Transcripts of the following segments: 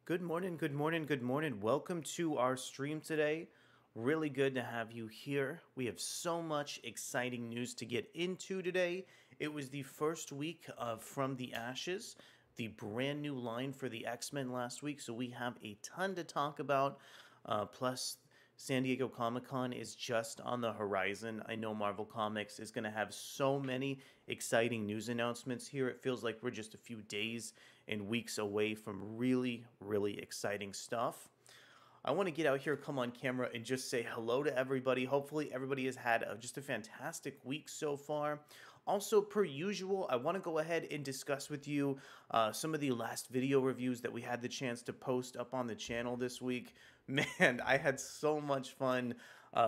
Good morning, good morning, good morning. Welcome to our stream today. Really good to have you here. We have so much exciting news to get into today. It was the first week of From the Ashes, the brand new line for the X-Men last week, so we have a ton to talk about. Plus, San Diego Comic-Con is just on the horizon. I know Marvel Comics is going to have so many exciting news announcements here. It feels like we're just a few days and weeks away from really, really exciting stuff. I want to get out here, come on camera, and just say hello to everybody. Hopefully, everybody has had just a fantastic week so far. Also, per usual, I want to go ahead and discuss with you some of the last video reviews that we had the chance to post up on the channel this week. Man, I had so much fun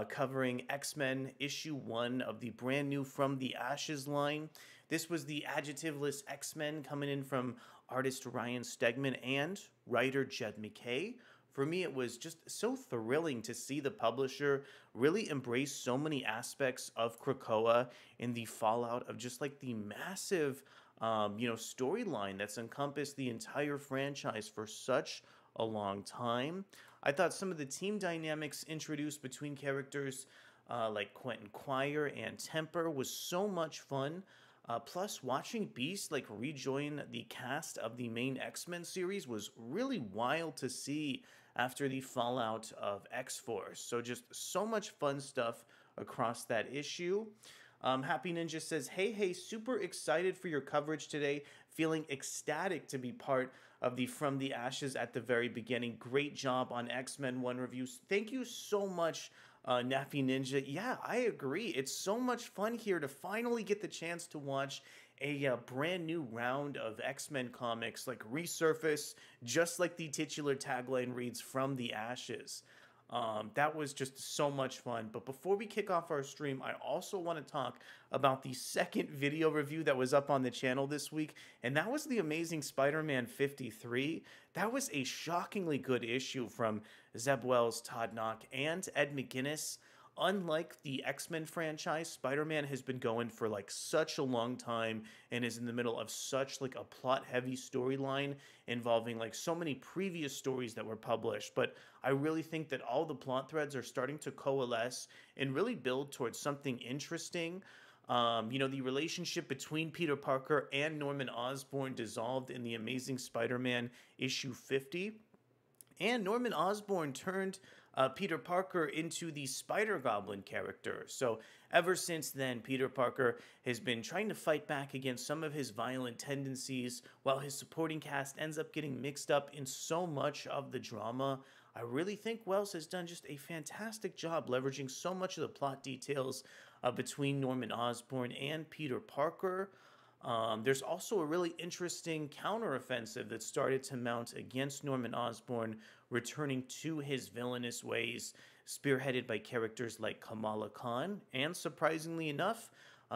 covering X-Men issue 1 of the brand new From the Ashes line. This was the adjectiveless X-Men coming in from artist Ryan Stegman and writer Jed McKay. For me, it was just so thrilling to see the publisher really embrace so many aspects of Krakoa in the fallout of just like the massive, storyline that's encompassed the entire franchise for such a long time. I thought some of the team dynamics introduced between characters like Quentin Quire and Temper was so much fun. Plus, watching Beast like rejoin the cast of the main X-Men series was really wild to see after the fallout of X-Force. So just so much fun stuff across that issue. Happy Ninja says, hey, super excited for your coverage today. Feeling ecstatic to be part of the From the Ashes at the very beginning. Great job on X-Men 1 reviews. Thank you so much, Nappy Ninja. Yeah, I agree. It's so much fun here to finally get the chance to watch a brand new round of X-Men comics like resurface, just like the titular tagline reads, From the Ashes. That was just so much fun. But before we kick off our stream, I also want to talk about the second video review that was up on the channel this week, and that was the Amazing Spider-Man 53. That was a shockingly good issue from Zeb Wells, Todd Knock, and Ed McGuinness. Unlike the X-Men franchise, Spider-Man has been going for like such a long time and is in the middle of such like a plot-heavy storyline involving like so many previous stories that were published. But I really think that all the plot threads are starting to coalesce and really build towards something interesting. The relationship between Peter Parker and Norman Osborn dissolved in the Amazing Spider-Man issue 50. And Norman Osborn turned Peter Parker into the Spider-Goblin character. So ever since then, Peter Parker has been trying to fight back against some of his violent tendencies, while his supporting cast ends up getting mixed up in so much of the drama. I really think Wells has done just a fantastic job leveraging so much of the plot details between Norman Osborn and Peter Parker. There's also a really interesting counteroffensive that started to mount against Norman Osborn, returning to his villainous ways, spearheaded by characters like Kamala Khan, and surprisingly enough,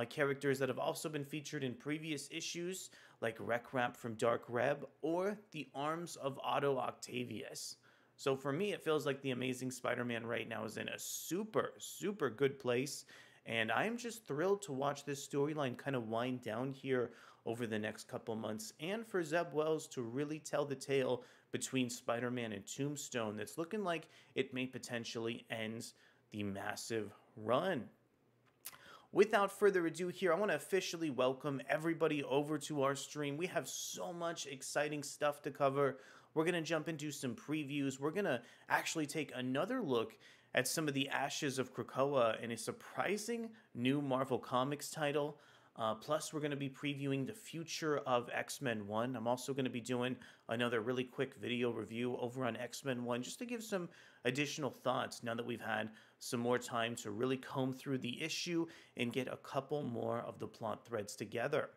characters that have also been featured in previous issues, like Wreck Rap from Dark Reb, or the arms of Otto Octavius. So for me, it feels like the Amazing Spider-Man right now is in a super, super good place. And I'm just thrilled to watch this storyline kind of wind down here over the next couple months, and for Zeb Wells to really tell the tale between Spider-Man and Tombstone that's looking like it may potentially end the massive run. Without further ado here, I want to officially welcome everybody over to our stream. We have so much exciting stuff to cover. We're going to jump into some previews. We're going to actually take another look at some of the Ashes of Krakoa and a surprising new Marvel Comics title. Plus, we're going to be previewing the future of X-Men 1. I'm also going to be doing another really quick video review over on X-Men 1 just to give some additional thoughts now that we've had some more time to really comb through the issue and get a couple more of the plot threads together.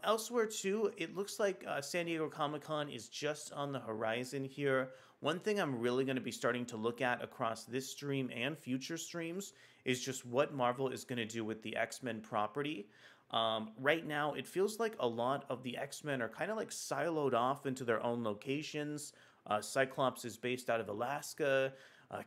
Elsewhere too, it looks like San Diego Comic-Con is just on the horizon here. One thing I'm really going to be starting to look at across this stream and future streams is just what Marvel is going to do with the X-Men property. Right now, it feels like a lot of the X-Men are kind of like siloed off into their own locations. Cyclops is based out of Alaska.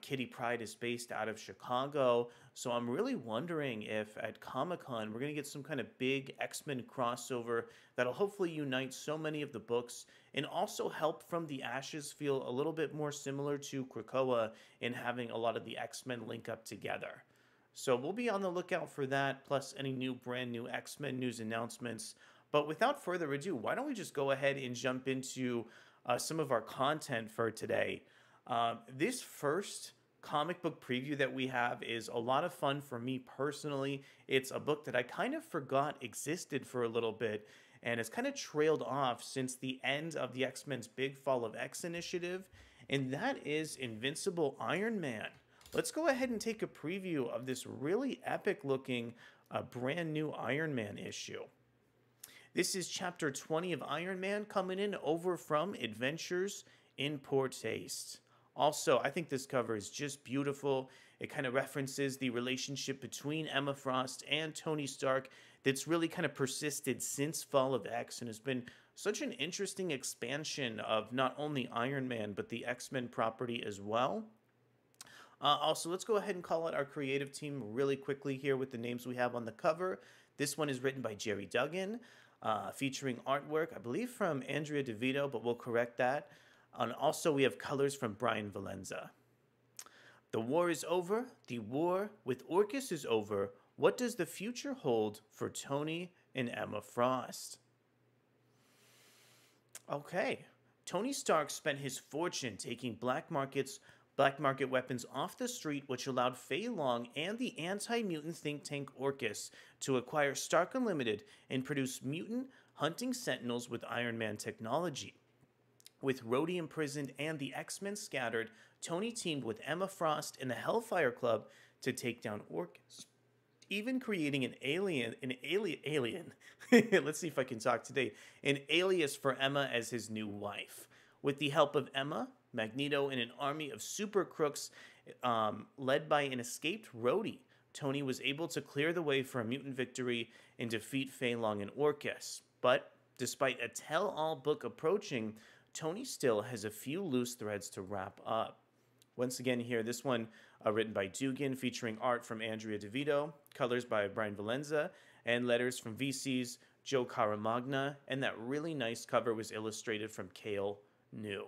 Kitty Pryde is based out of Chicago. So I'm really wondering if at Comic Con we're going to get some kind of big X-Men crossover that'll hopefully unite so many of the books and also help From the Ashes feel a little bit more similar to Krakoa in having a lot of the X-Men link up together. So we'll be on the lookout for that, plus any brand new X-Men news announcements. But without further ado, why don't we just go ahead and jump into some of our content for today. This first comic book preview that we have is a lot of fun for me personally. It's a book that I kind of forgot existed for a little bit, and it's kind of trailed off since the end of the X-Men's Big Fall of X initiative, and that is Invincible Iron Man. Let's go ahead and take a preview of this really epic looking brand new Iron Man issue. This is chapter 20 of Iron Man, coming in over from Adventures in Poor Taste. Also, I think this cover is just beautiful. It kind of references the relationship between Emma Frost and Tony Stark that's really kind of persisted since Fall of X and has been such an interesting expansion of not only Iron Man, but the X-Men property as well. Also, let's go ahead and call out our creative team really quickly here with the names we have on the cover. This one is written by Jerry Duggan, featuring artwork, I believe, from Andrea DeVito, but we'll correct that. And also, we have colors from Brian Valenza. The war is over. The war with Orcus is over. What does the future hold for Tony and Emma Frost? Okay. Tony Stark spent his fortune taking black market weapons off the street, which allowed Fei Long and the anti-mutant think tank Orcus to acquire Stark Unlimited and produce mutant hunting sentinels with Iron Man technology. With Rhodey imprisoned and the X-Men scattered, Tony teamed with Emma Frost and the Hellfire Club to take down Orcus, even creating an alien. Let's see if I can talk today. An alias for Emma as his new wife. With the help of Emma, Magneto, and an army of super crooks led by an escaped Rhodey, Tony was able to clear the way for a mutant victory and defeat Fei Long and Orcus. But despite a tell-all book approaching, Tony still has a few loose threads to wrap up. Once again here, this one written by Dugan, featuring art from Andrea DeVito, colors by Brian Valenza, and letters from VC's Joe Caramagna, and that really nice cover was illustrated from Cale New.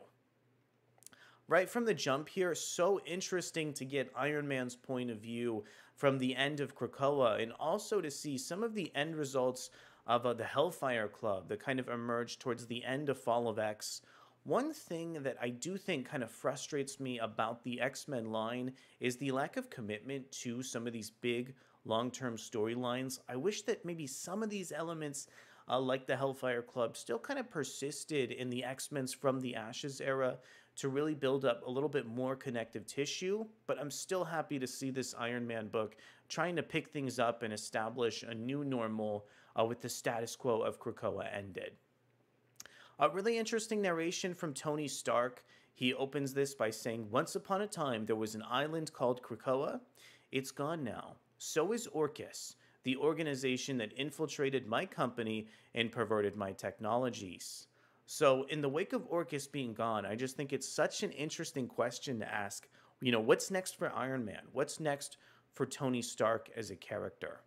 Right from the jump here, so interesting to get Iron Man's point of view from the end of Krakoa, and also to see some of the end results of the Hellfire Club that kind of emerged towards the end of Fall of X. One thing that I do think kind of frustrates me about the X-Men line is the lack of commitment to some of these big long-term storylines. I wish that maybe some of these elements, like the Hellfire Club, still kind of persisted in the X-Men's From the Ashes era to really build up a little bit more connective tissue, but I'm still happy to see this Iron Man book trying to pick things up and establish a new normal with the status quo of Krakoa ended. A really interesting narration from Tony Stark. He opens this by saying, "Once upon a time, there was an island called Krakoa. It's gone now. So is Orcus, the organization that infiltrated my company and perverted my technologies." So in the wake of Orcus being gone, I just think it's such an interesting question to ask. You know, what's next for Iron Man? What's next for Tony Stark as a character?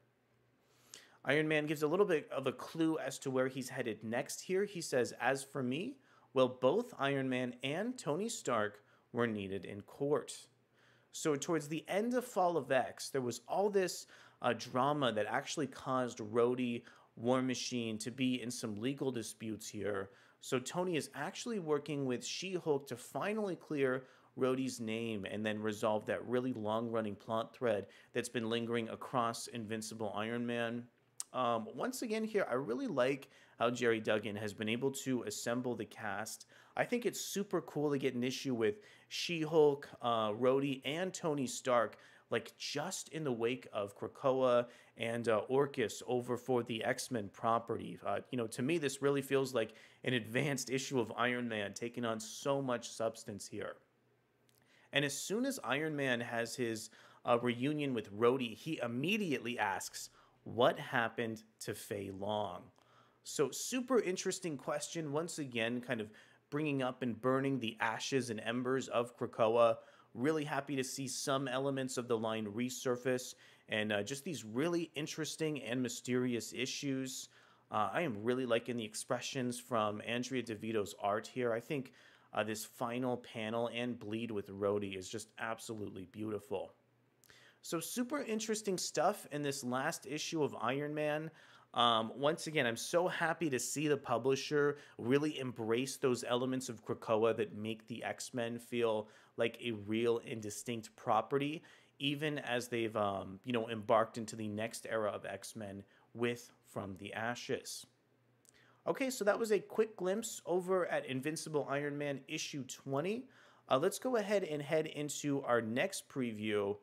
Iron Man gives a little bit of a clue as to where he's headed next here. He says, "As for me, well, both Iron Man and Tony Stark were needed in court." So towards the end of Fall of X, there was all this drama that actually caused Rhodey, War Machine to be in some legal disputes here. So Tony is actually working with She-Hulk to finally clear Rhodey's name and then resolve that really long-running plot thread that's been lingering across Invincible Iron Man. Once again here, I really like how Jerry Duggan has been able to assemble the cast. I think it's super cool to get an issue with She-Hulk, Rhodey, and Tony Stark, like just in the wake of Krakoa and Orcus over for the X-Men property. You know, to me, this really feels like an advanced issue of Iron Man taking on so much substance here. And as soon as Iron Man has his reunion with Rhodey, he immediately asks, what happened to Fei Long? So super interesting question, once again, kind of bringing up and burning the ashes and embers of Krakoa. Really happy to see some elements of the line resurface and just these really interesting and mysterious issues. I am really liking the expressions from Andrea DeVito's art here. I think this final panel and bleed with Rhodey is just absolutely beautiful. So, super interesting stuff in this last issue of Iron Man. Once again, I'm so happy to see the publisher really embrace those elements of Krakoa that make the X-Men feel like a real and distinct property, even as they've, embarked into the next era of X-Men with From the Ashes. Okay, so that was a quick glimpse over at Invincible Iron Man issue 20. Let's go ahead and head into our next preview.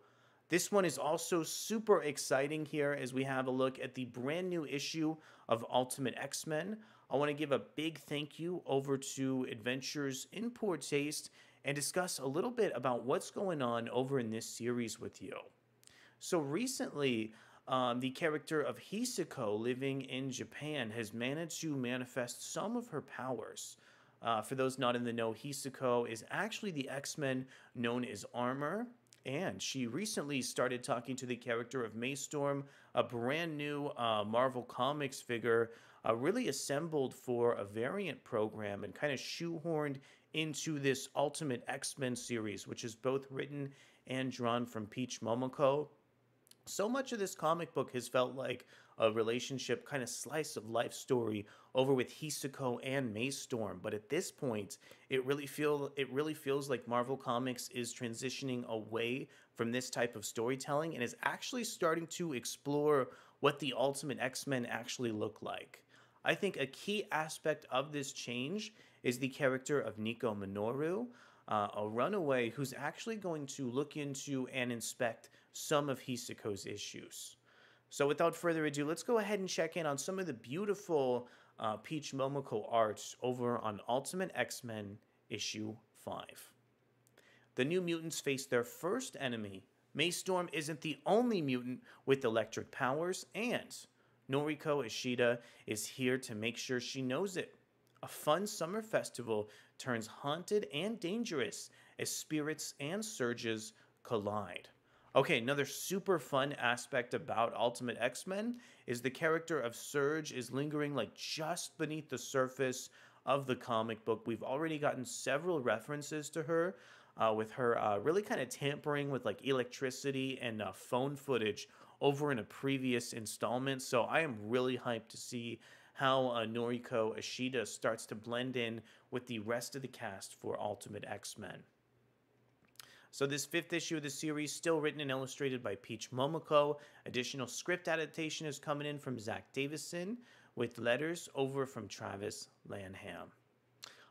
This one is also super exciting here as we have a look at the brand new issue of Ultimate X-Men. I want to give a big thank you over to Adventures in Poor Taste and discuss a little bit about what's going on over in this series with you. So recently, the character of Hisako living in Japan has managed to manifest some of her powers. For those not in the know, Hisako is actually the X-Men known as Armor, and she recently started talking to the character of Maystorm, a brand new Marvel Comics figure, really assembled for a variant program and kind of shoehorned into this Ultimate X-Men series, which is both written and drawn from Peach Momoko. So much of this comic book has felt like a relationship kind of slice of life story over with Hisako and Maystorm, but at this point it really feels like Marvel Comics is transitioning away from this type of storytelling and is actually starting to explore what the Ultimate X-Men actually look like. I think a key aspect of this change is the character of Nico Minoru, a runaway who's actually going to look into and inspect some of Hisako's issues. So without further ado, let's go ahead and check in on some of the beautiful Peach Momoko art over on Ultimate X-Men issue 5. The New Mutants face their first enemy. Maystorm isn't the only mutant with electric powers, and Noriko Ishida is here to make sure she knows it. A fun summer festival turns haunted and dangerous as spirits and surges collide. Okay, another super fun aspect about Ultimate X-Men is the character of Surge is lingering like just beneath the surface of the comic book. We've already gotten several references to her, with her really kind of tampering with like electricity and phone footage over in a previous installment. So I am really hyped to see how Noriko Ishida starts to blend in with the rest of the cast for Ultimate X-Men. So this 5th issue of the series, still written and illustrated by Peach Momoko. Additional script adaptation is coming in from Zach Davison, with letters over from Travis Lanham.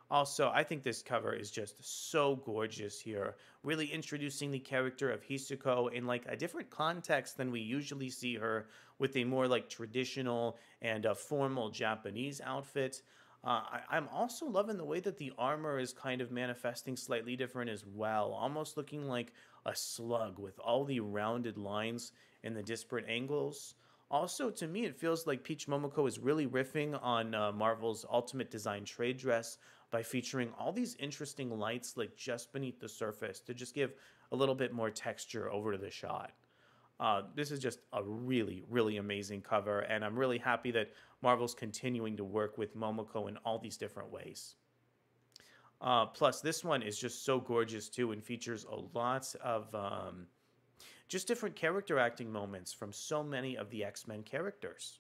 Also, I think this cover is just so gorgeous here, really introducing the character of Hisako in like a different context than we usually see her, with a more like traditional and formal Japanese outfit. I'm also loving the way that the armor is kind of manifesting slightly different as well, almost looking like a slug with all the rounded lines and the disparate angles. Also, to me, it feels like Peach Momoko is really riffing on Marvel's Ultimate Design trade dress by featuring all these interesting lights like just beneath the surface to just give a little bit more texture over to the shot. This is just a really, really amazing cover, and I'm really happy that Marvel's continuing to work with Momoko in all these different ways. Plus, this one is just so gorgeous too and features a lot of just different character acting moments from so many of the X-Men characters.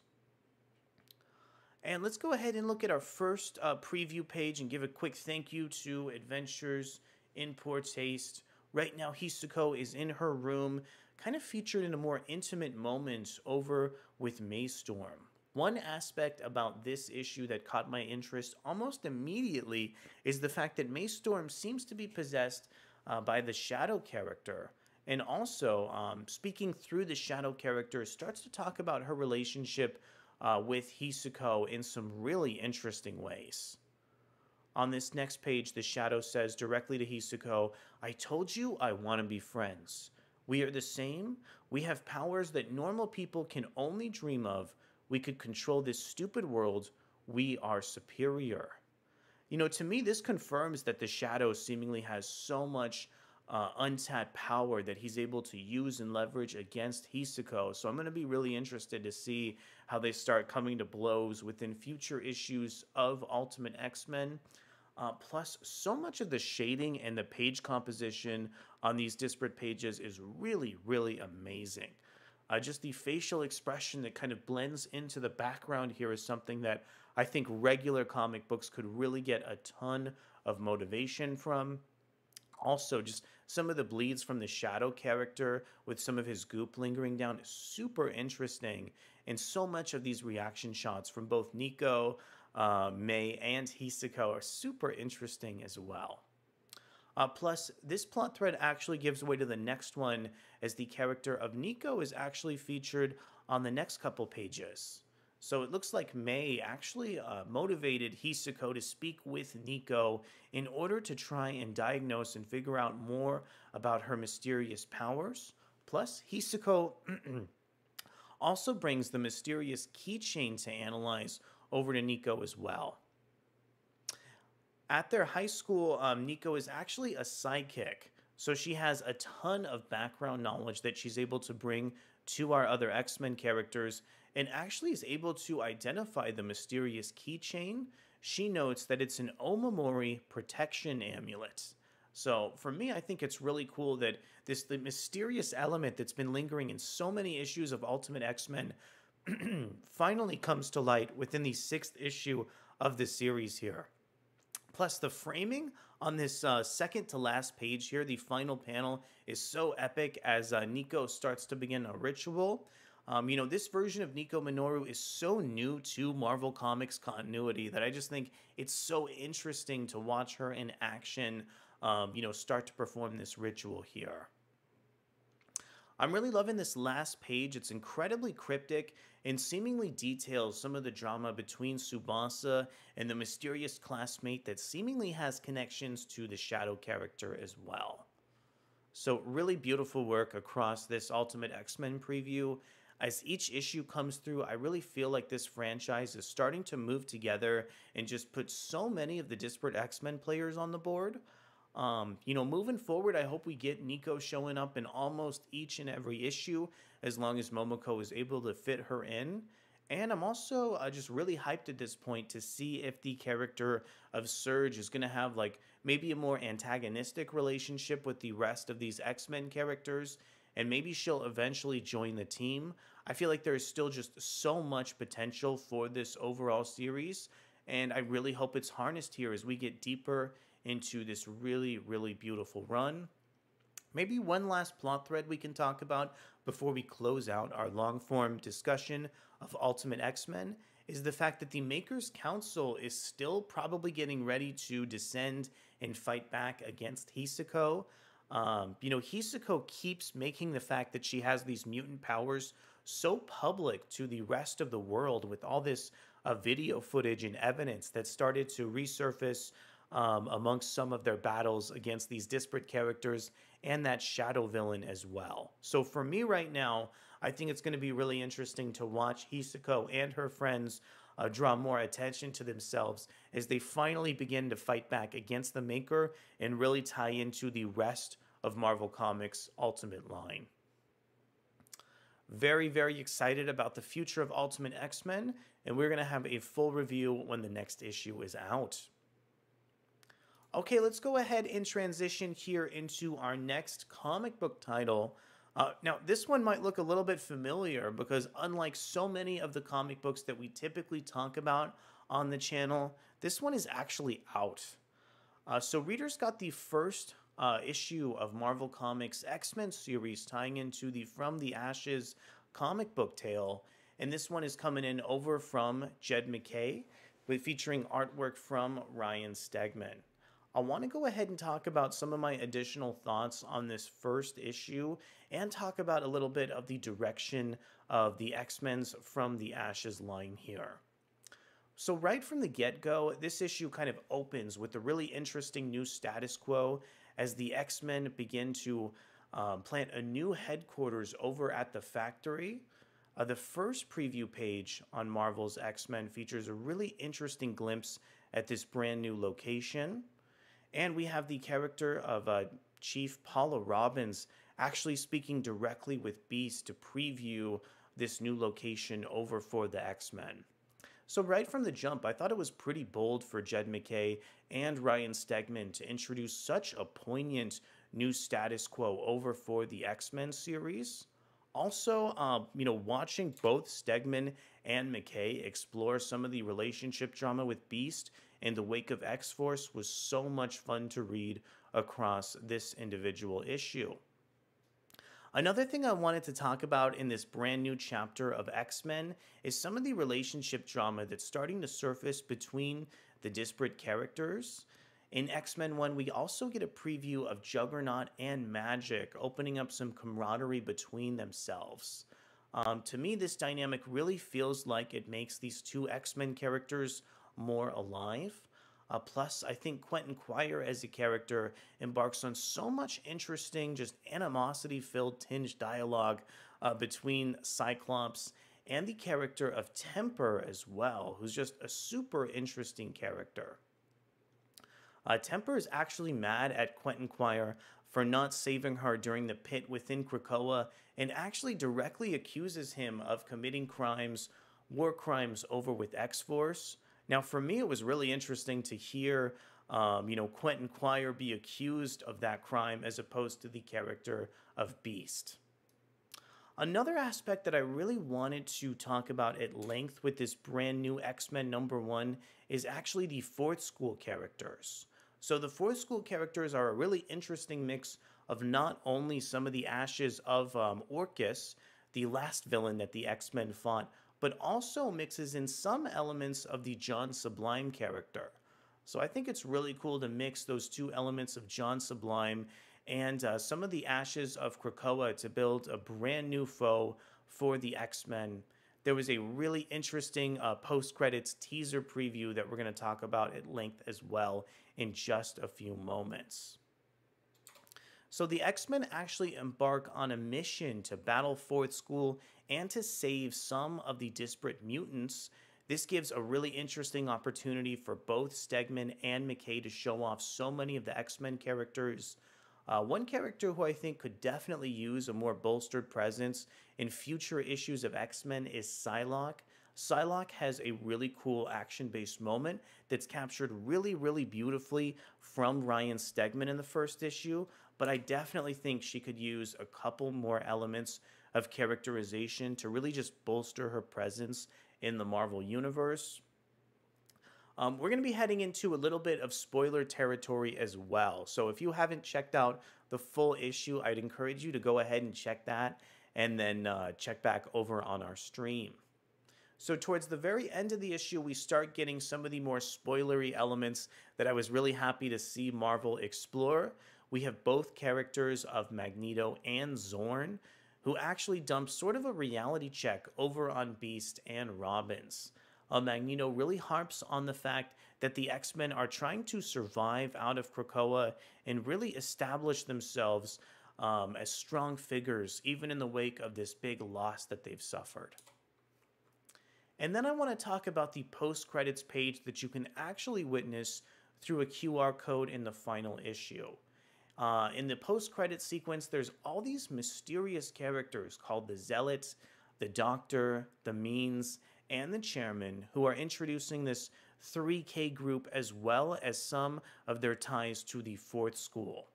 And let's go ahead and look at our first preview page and give a quick thank you to Adventures in Poor Taste. Right now, Hisako is in her room, kind of featured in a more intimate moment over with Maystorm. One aspect about this issue that caught my interest almost immediately is the fact that Maystorm seems to be possessed by the Shadow character. And also, speaking through the Shadow character, starts to talk about her relationship with Hisako in some really interesting ways. On this next page, the Shadow says directly to Hisako, "I told you I want to be friends. We are the same. We have powers that normal people can only dream of. We could control this stupid world. We are superior." You know, to me, this confirms that the Shadow seemingly has so much untapped power that he's able to use and leverage against Hisako. So I'm going to be really interested to see how they start coming to blows within future issues of Ultimate X-Men. Plus, so much of the shading and the page composition on these disparate pages is really, really amazing. Just the facial expression that kind of blends into the background here is something that I think regular comic books could really get a ton of motivation from. Also, just some of the bleeds from the Shadow character with some of his goop lingering down is super interesting. And so much of these reaction shots from both Nico, May, and Hisako are super interesting as well. Plus, this plot thread actually gives way to the next one, as the character of Nico is actually featured on the next couple pages. So it looks like May actually motivated Hisako to speak with Nico in order to try and diagnose and figure out more about her mysterious powers. Plus, Hisako also brings the mysterious keychain to analyze over to Nico as well. At their high school, Nico is actually a sidekick, so she has a ton of background knowledge that she's able to bring to our other X-Men characters, and actually is able to identify the mysterious keychain. She notes that it's an Omamori protection amulet. So for me, I think it's really cool that the mysterious element that's been lingering in so many issues of Ultimate X-Men finally comes to light within the 6th issue of the series here. Plus, the framing on this second to last page here, the final panel, is so epic as Nico starts to begin a ritual. This version of Nico Minoru is so new to Marvel Comics continuity that I just think it's so interesting to watch her in action, start to perform this ritual here. I'm really loving this last page. It's incredibly cryptic and seemingly details some of the drama between Tsubasa and the mysterious classmate that seemingly has connections to the Shadow character as well. So really beautiful work across this Ultimate X-Men preview. As each issue comes through, I really feel like this franchise is starting to move together and just put so many of the disparate X-Men players on the board. Moving forward, I hope we get Nico showing up in almost each and every issue, as long as Momoko is able to fit her in. And I'm also just really hyped at this point to see if the character of Surge is going to have maybe a more antagonistic relationship with the rest of these X-Men characters, and maybe she'll eventually join the team. I feel like there's still just so much potential for this overall series, and I really hope it's harnessed here as we get deeper into this really, really beautiful run. Maybe one last plot thread we can talk about before we close out our long-form discussion of Ultimate X-Men is the fact that the Makers Council is still probably getting ready to descend and fight back against Hisako. Hisako keeps making the fact that she has these mutant powers so public to the rest of the world with all this video footage and evidence that started to resurface amongst some of their battles against these disparate characters and that shadow villain as well. So for me right now, I think it's going to be really interesting to watch Hisako and her friends draw more attention to themselves as they finally begin to fight back against the Maker and really tie into the rest of Marvel Comics' Ultimate line. Very, very excited about the future of Ultimate X-Men, and we're going to have a full review when the next issue is out. Okay, let's go ahead and transition here into our next comic book title. Now, this one might look a little bit familiar because unlike so many of the comic books that we typically talk about on the channel, this one is actually out. So readers got the first issue of Marvel Comics' X-Men series tying into the From the Ashes comic book tale, and this one is coming in over from Jed MacKay, featuring artwork from Ryan Stegman. I want to go ahead and talk about some of my additional thoughts on this first issue and talk about a little bit of the direction of the X-Men's From the Ashes line here. So right from the get-go, this issue kind of opens with a really interesting new status quo as the X-Men begin to plant a new headquarters over at the factory. The first preview page on Marvel's X-Men features a really interesting glimpse at this brand new location. And we have the character of Chief Paula Robbins actually speaking directly with Beast to preview this new location over for the X-Men. So right from the jump, I thought it was pretty bold for Jed MacKay and Ryan Stegman to introduce such a poignant new status quo over for the X-Men series. Also, watching both Stegman and MacKay explore some of the relationship drama with Beast in the wake of X-Force was so much fun to read across this individual issue. Another thing I wanted to talk about in this brand new chapter of X-Men is some of the relationship drama that's starting to surface between the disparate characters. In X-Men 1, we also get a preview of Juggernaut and Magic opening up some camaraderie between themselves. To me, this dynamic really feels like it makes these two X-Men characters more alive. Plus, I think Quentin Quire as a character embarks on so much interesting, just animosity-filled tinged dialogue between Cyclops and the character of Temper as well, who's just a super interesting character. Temper is actually mad at Quentin Quire for not saving her during the pit within Krakoa and actually directly accuses him of committing crimes, war crimes over with X-Force. Now, for me, it was really interesting to hear, Quentin Quire be accused of that crime as opposed to the character of Beast. Another aspect that I really wanted to talk about at length with this brand new X-Men #1 is actually the Fourth School characters. So the Fourth School characters are a really interesting mix of not only some of the ashes of Orcus, the last villain that the X-Men fought, but also mixes in some elements of the John Sublime character. So I think it's really cool to mix those two elements of John Sublime and some of the ashes of Krakoa to build a brand new foe for the X-Men. There was a really interesting post-credits teaser preview that we're going to talk about at length as well in just a few moments. So the X-Men actually embark on a mission to battle Fourth School and to save some of the disparate mutants. This gives a really interesting opportunity for both Stegman and MacKay to show off so many of the X-Men characters. One character who I think could definitely use a more bolstered presence in future issues of X-Men is Psylocke. Psylocke has a really cool action-based moment that's captured really, really beautifully from Ryan Stegman in the first issue, but I definitely think she could use a couple more elements of characterization to really just bolster her presence in the Marvel Universe. We're going to be heading into a little bit of spoiler territory as well. So if you haven't checked out the full issue, I'd encourage you to go ahead and check that and then check back over on our stream. So towards the very end of the issue, we start getting some of the more spoilery elements that I was really happy to see Marvel explore. We have both characters of Magneto and Zorn, who actually dump sort of a reality check over on Beast and Robbins. Magneto really harps on the fact that the X-Men are trying to survive out of Krakoa and really establish themselves as strong figures, even in the wake of this big loss that they've suffered. And then I want to talk about the post-credits page that you can actually witness through a QR code in the final issue. In the post-credit sequence, there's all these mysterious characters called the Zealots, the Doctor, the Means, and the Chairman, who are introducing this 3K group as well as some of their ties to the Fourth School.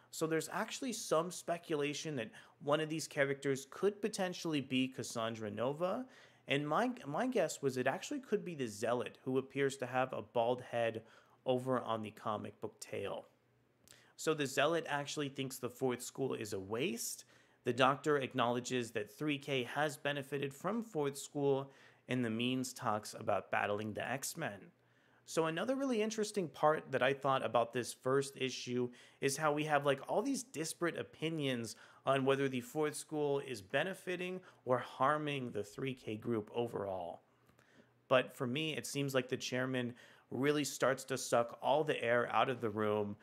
So there's actually some speculation that one of these characters could potentially be Cassandra Nova, and my guess was it actually could be the Zealot, who appears to have a bald head over on the comic book tail. So the Zealot actually thinks the Fourth School is a waste. The Doctor acknowledges that 3K has benefited from Fourth School, and the Means talks about battling the X-Men. So another really interesting part that I thought about this first issue is how we have like all these disparate opinions on whether the Fourth School is benefiting or harming the 3K group overall. But for me, it seems like the Chairman really starts to suck all the air out of the room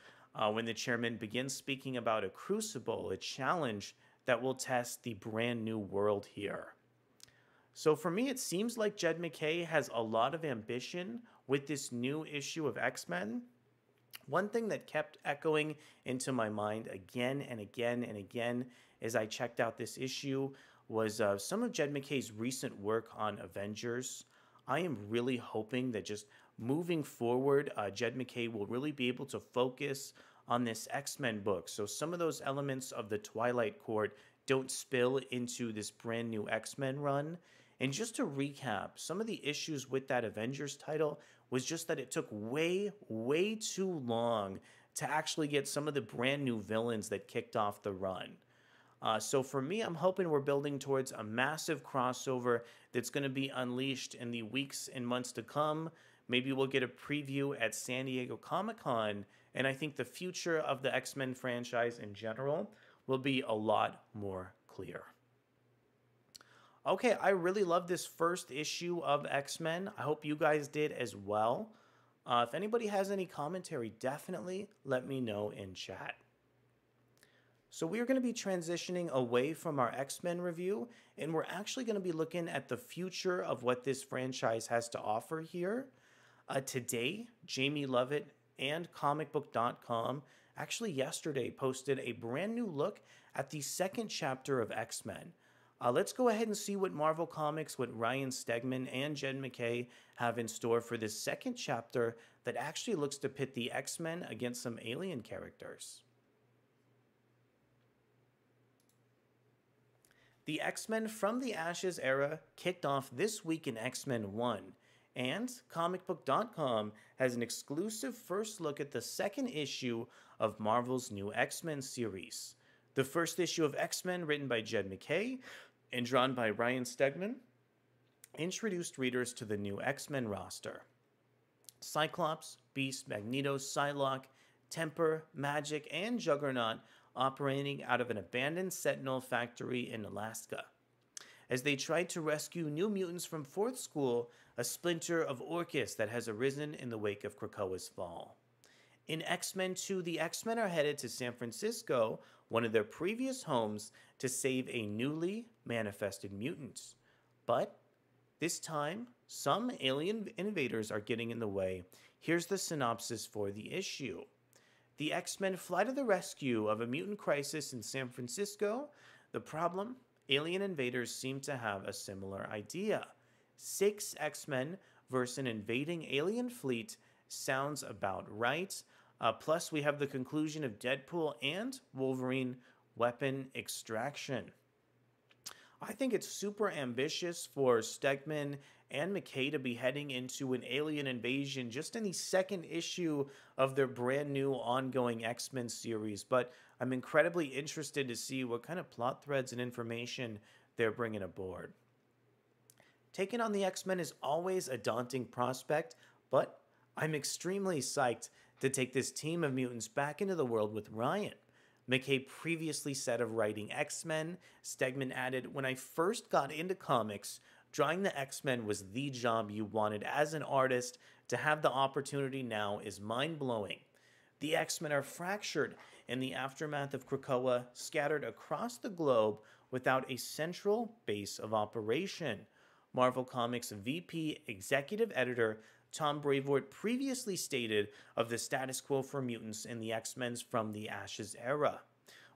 when the Chairman begins speaking about a crucible, a challenge that will test the brand new world here. So for me, it seems like Jed MacKay has a lot of ambition with this new issue of X-Men. One thing that kept echoing into my mind again and again and again as I checked out this issue was some of Jed McKay's recent work on Avengers. I am really hoping that just moving forward, Jed McKay will really be able to focus on this X-Men book. So some of those elements of the Twilight Court don't spill into this brand new X-Men run. And just to recap, some of the issues with that Avengers title was just that it took way, way too long to actually get some of the brand new villains that kicked off the run. So for me, I'm hoping we're building towards a massive crossover that's going to be unleashed in the weeks and months to come. Maybe we'll get a preview at San Diego Comic-Con, and I think the future of the X-Men franchise in general will be a lot more clear. Okay, I really love this first issue of X-Men. I hope you guys did as well. If anybody has any commentary, definitely let me know in chat. So we are going to be transitioning away from our X-Men review, and we're actually going to be looking at the future of what this franchise has to offer here. Today, Jamie Lovett and comicbook.com actually yesterday posted a brand new look at the second chapter of X-Men. Let's go ahead and see what Marvel Comics, what Ryan Stegman and Jed McKay have in store for this second chapter that actually looks to pit the X-Men against some alien characters. The X-Men from the Ashes era kicked off this week in X-Men 1, and comicbook.com has an exclusive first look at the second issue of Marvel's new X-Men series. The first issue of X-Men, written by Jed McKay and drawn by Ryan Stegman, introduced readers to the new X-Men roster. Cyclops, Beast, Magneto, Psylocke, Temper, Magic, and Juggernaut operating out of an abandoned Sentinel factory in Alaska. As they tried to rescue new mutants from Fourth School, a splinter of Orchis that has arisen in the wake of Krakoa's fall. In X-Men 2, the X-Men are headed to San Francisco, one of their previous homes, to save a newly manifested mutant. But this time, some alien invaders are getting in the way. Here's the synopsis for the issue. The X-Men fly to the rescue of a mutant crisis in San Francisco. The problem? Alien invaders seem to have a similar idea. 6 X-Men versus an invading alien fleet sounds about right. Plus, we have the conclusion of Deadpool and Wolverine weapon extraction. I think it's super ambitious for Stegman and McKay to be heading into an alien invasion just in the second issue of their brand new ongoing X-Men series, but I'm incredibly interested to see what kind of plot threads and information they're bringing aboard. Taking on the X-Men is always a daunting prospect, but I'm extremely psyched to take this team of mutants back into the world with Ryan. McKay previously said of writing X-Men, Stegman added, "When I first got into comics, drawing the X-Men was the job you wanted as an artist. To have the opportunity now is mind-blowing. The X-Men are fractured in the aftermath of Krakoa, scattered across the globe without a central base of operation." Marvel Comics VP Executive Editor Tom Brevoort previously stated of the status quo for mutants in the X-Men's from the Ashes era.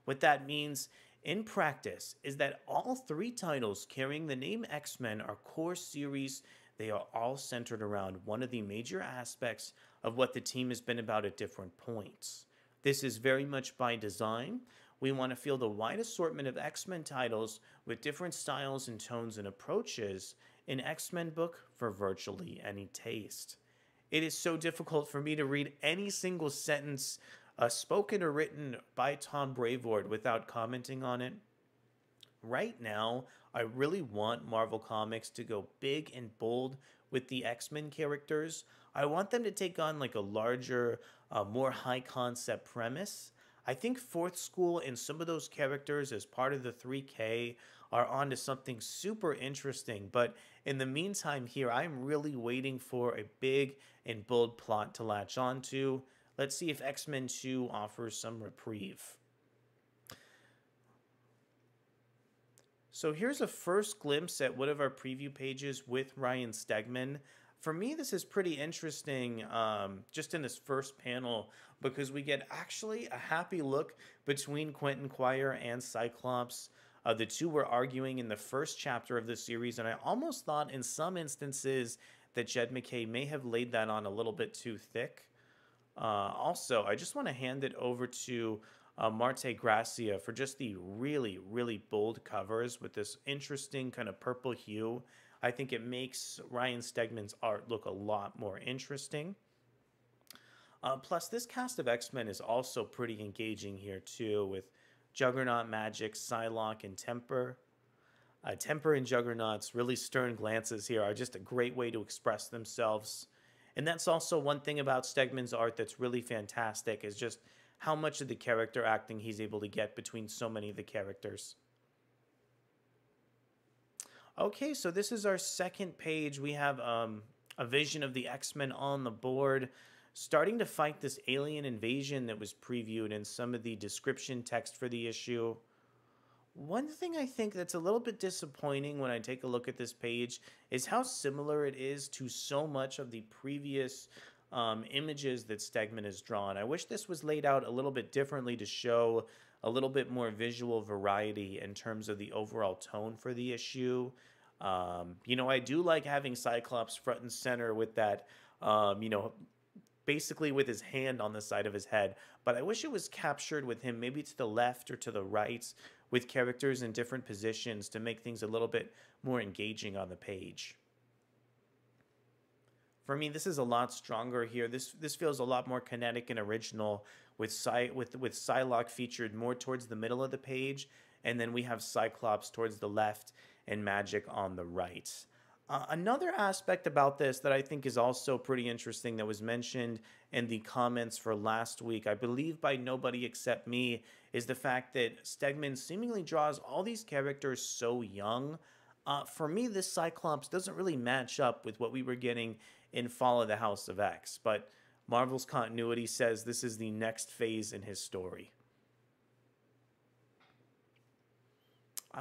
What that means in practice is that all 3 titles carrying the name X-Men are core series. They are all centered around one of the major aspects of what the team has been about at different points. This is very much by design. We want to feel the wide assortment of X-Men titles with different styles and tones and approaches, an X-Men book for virtually any taste. It is so difficult for me to read any single sentence spoken or written by Tom Brevoort without commenting on it. Right now, I really want Marvel Comics to go big and bold with the X-Men characters. I want them to take on like a larger, more high concept premise. I think Fourth School and some of those characters as part of the 3K are onto something super interesting. But in the meantime here, I'm really waiting for a big and bold plot to latch onto. Let's see if X-Men 2 offers some reprieve. So here's a first glimpse at one of our preview pages with Ryan Stegman. For me, this is pretty interesting just in this first panel because we get actually a happy look between Quentin Quire and Cyclops. The two were arguing in the first chapter of the series, and I almost thought in some instances that Jed McKay may have laid that on a little bit too thick. Also, I just want to hand it over to Marte Gracia for just the really, really bold covers with this interesting kind of purple hue. I think it makes Ryan Stegman's art look a lot more interesting. Plus, this cast of X-Men is also pretty engaging here, too, with Juggernaut, Magic, Psylocke, and Temper. Temper and Juggernaut's really stern glances here are just a great way to express themselves. And that's also one thing about Stegman's art that's really fantastic, is just how much of the character acting he's able to get between so many of the characters. Okay, so this is our second page. We have a vision of the X-Men on the board, starting to fight this alien invasion that was previewed in some of the description text for the issue. One thing I think that's a little bit disappointing when I take a look at this page is how similar it is to so much of the previous images that Stegman has drawn. I wish this was laid out a little bit differently to show a little bit more visual variety in terms of the overall tone for the issue. I do like having Cyclops front and center with that, basically with his hand on the side of his head, but I wish it was captured with him maybe to the left or to the right with characters in different positions to make things a little bit more engaging on the page. For me, this is a lot stronger here. This feels a lot more kinetic and original with Psylocke featured more towards the middle of the page, and then we have Cyclops towards the left and Magic on the right. Another aspect about this that I think is also pretty interesting that was mentioned in the comments for last week, I believe by nobody except me, is the fact that Stegman seemingly draws all these characters so young. For me, this Cyclops doesn't really match up with what we were getting in Fall of the House of X, but Marvel's continuity says this is the next phase in his story.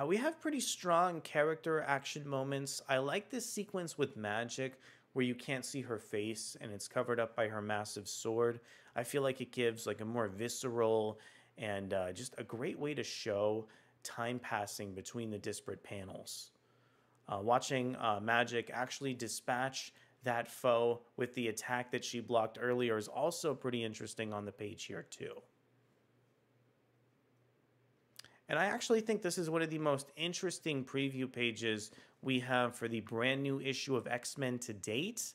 We have pretty strong character action moments. I like this sequence with Magic where you can't see her face and it's covered up by her massive sword. I feel like it gives like a more visceral and just a great way to show time passing between the disparate panels. Watching Magic actually dispatch that foe with the attack that she blocked earlier is also pretty interesting on the page here too. And I actually think this is one of the most interesting preview pages we have for the brand new issue of X-Men to date.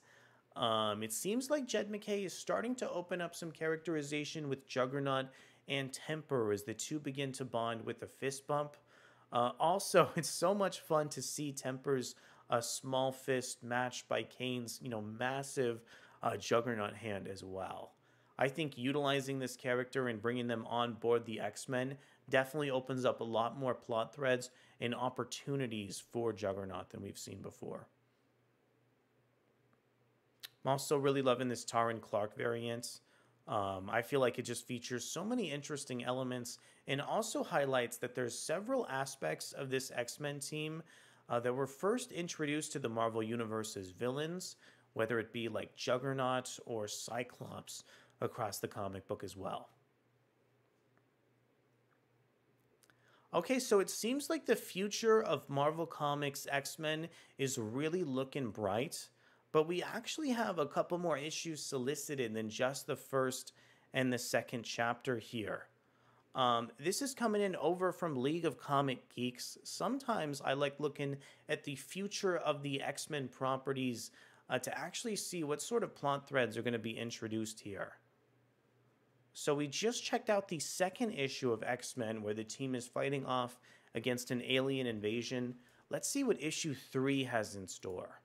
It seems like Jed McKay is starting to open up some characterization with Juggernaut and Temper as the two begin to bond with a fist bump. Also, it's so much fun to see Temper's small fist matched by Kane's, massive Juggernaut hand as well. I think utilizing this character and bringing them on board the X-Men definitely opens up a lot more plot threads and opportunities for Juggernaut than we've seen before. I'm also really loving this Taran Clark variant. I feel like it just features so many interesting elements and also highlights that there's several aspects of this X-Men team that were first introduced to the Marvel Universe as villains, whether it be like Juggernaut or Cyclops across the comic book as well. Okay, so it seems like the future of Marvel Comics X-Men is really looking bright, but we actually have a couple more issues solicited than just the first and the second chapter here. This is coming in over from League of Comic Geeks. Sometimes I like looking at the future of the X-Men properties to actually see what sort of plot threads are going to be introduced here. So we just checked out the second issue of X-Men where the team is fighting off against an alien invasion. Let's see what issue 3 has in store.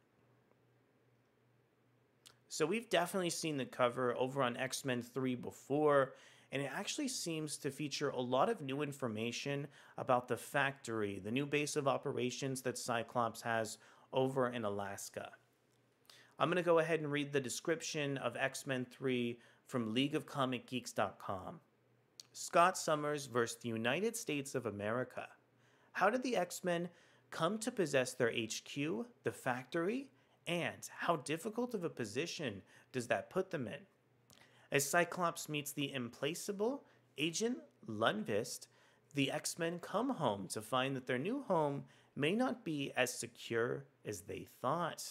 So we've definitely seen the cover over on X-Men 3 before, and it actually seems to feature a lot of new information about the factory, the new base of operations that Cyclops has over in Alaska. I'm going to go ahead and read the description of X-Men 3 from LeagueOfComicGeeks.com. Scott Summers versus the United States of America. How did the X-Men come to possess their HQ, the factory, And how difficult of a position does that put them in? As Cyclops meets the implacable Agent Lundvist, the X-Men come home to find that their new home may not be as secure as they thought.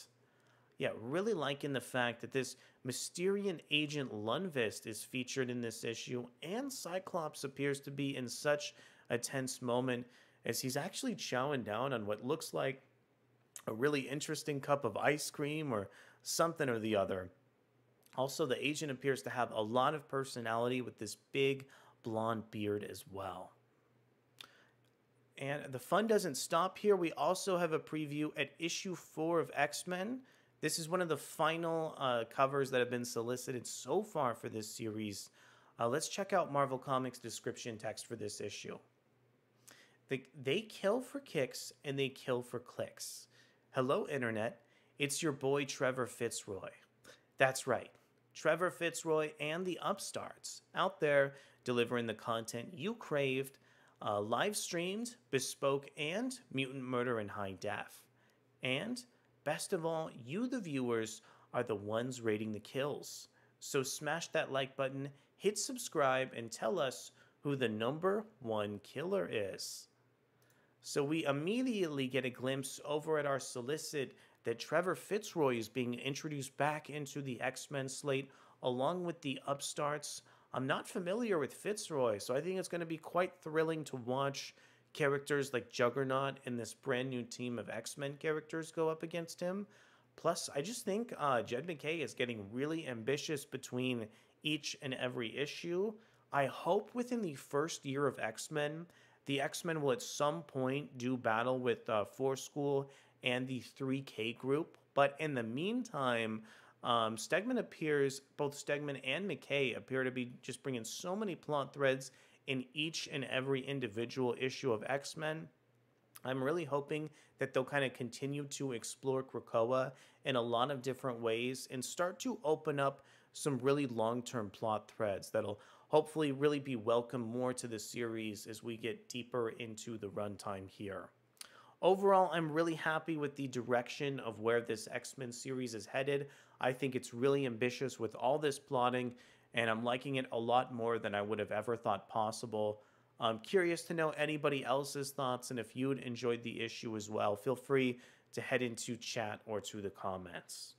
Yeah, really liking the fact that this Mysterian Agent Lundvist is featured in this issue, and Cyclops appears to be in such a tense moment as he's actually chowing down on what looks like a really interesting cup of ice cream or something or the other. Also, the agent appears to have a lot of personality with this big blonde beard as well. And the fun doesn't stop here. We also have a preview at issue 4 of X-Men. This is one of the final covers that have been solicited so far for this series. Let's check out Marvel Comics' description text for this issue. They kill for kicks and they kill for clicks. Hello, Internet. It's your boy Trevor Fitzroy. That's right. Trevor Fitzroy and the Upstarts out there delivering the content you craved, live streamed, bespoke, and mutant murder in high def. And best of all, you, the viewers, are the ones rating the kills. So smash that like button, hit subscribe, and tell us who the number one killer is. So we immediately get a glimpse over at our solicit that Trevor Fitzroy is being introduced back into the X-Men slate along with the Upstarts. I'm not familiar with Fitzroy, so I think it's going to be quite thrilling to watch characters like Juggernaut and this brand new team of X-Men characters go up against him. Plus, I just think Jed MacKay is getting really ambitious between each and every issue. I hope within the first year of X-Men, the X-Men will at some point do battle with Force School and the 3K group. But in the meantime, both Stegman and MacKay appear to be just bringing so many plot threads in each and every individual issue of X-Men. I'm really hoping that they'll kind of continue to explore Krakoa in a lot of different ways and start to open up some really long-term plot threads that'll hopefully really be welcome more to the series as we get deeper into the runtime here. Overall, I'm really happy with the direction of where this X-Men series is headed. I think it's really ambitious with all this plotting, and I'm liking it a lot more than I would have ever thought possible. I'm curious to know anybody else's thoughts, and if you'd enjoyed the issue as well, feel free to head into chat or to the comments.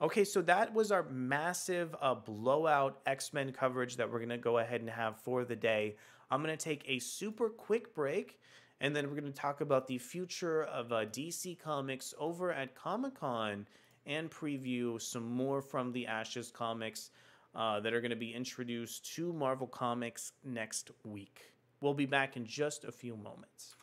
Okay, so that was our massive blowout X-Men coverage that we're going to go ahead and have for the day. I'm going to take a super quick break, and then we're going to talk about the future of DC Comics over at Comic-Con and preview some more from the Ashes comics that are going to be introduced to Marvel Comics next week. We'll be back in just a few moments.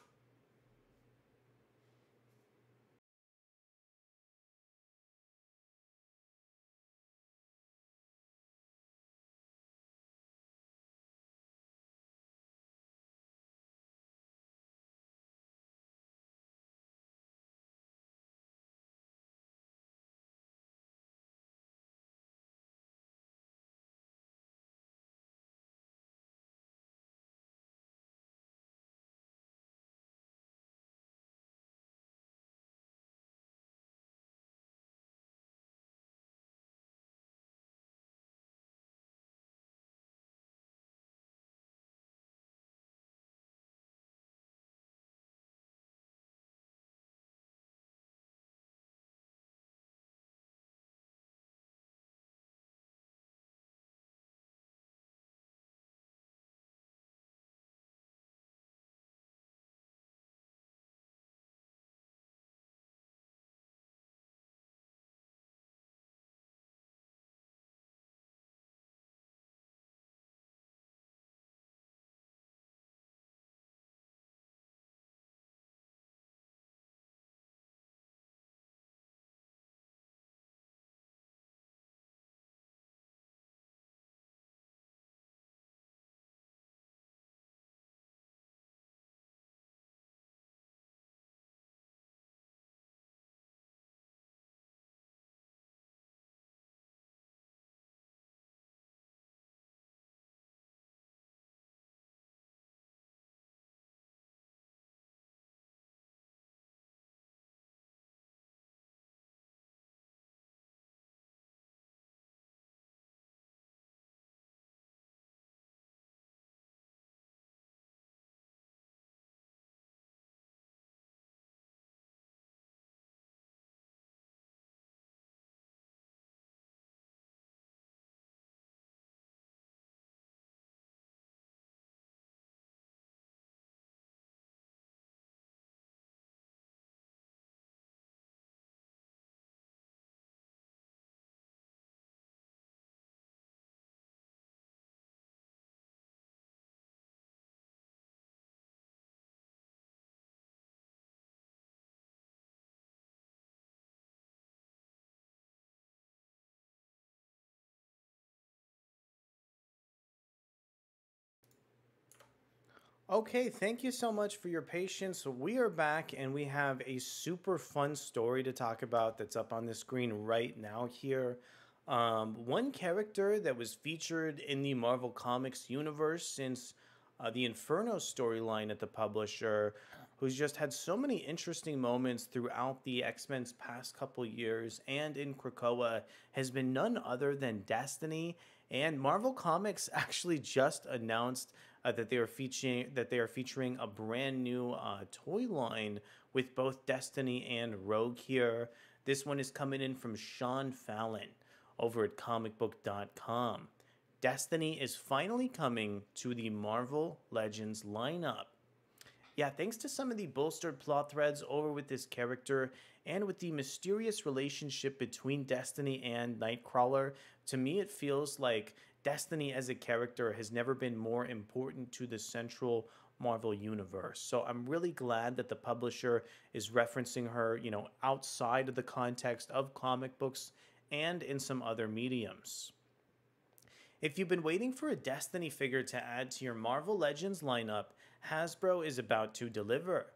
Okay, thank you so much for your patience. We are back and we have a super fun story to talk about that's up on the screen right now here. One character that was featured in the Marvel Comics universe since the Inferno storyline at the publisher, who's just had so many interesting moments throughout the X-Men's past couple years and in Krakoa, has been none other than Destiny. And Marvel Comics actually just announced that they are featuring a brand new toy line with both Destiny and Rogue here. This one is coming in from Sean Fallon over at comicbook.com. Destiny is finally coming to the Marvel Legends lineup. Yeah, thanks to some of the bolstered plot threads over with this character and with the mysterious relationship between Destiny and Nightcrawler, to me it feels like Destiny as a character has never been more important to the central Marvel universe. So I'm really glad that the publisher is referencing her, outside of the context of comic books and in some other mediums. If you've been waiting for a Destiny figure to add to your Marvel Legends lineup, Hasbro is about to deliver,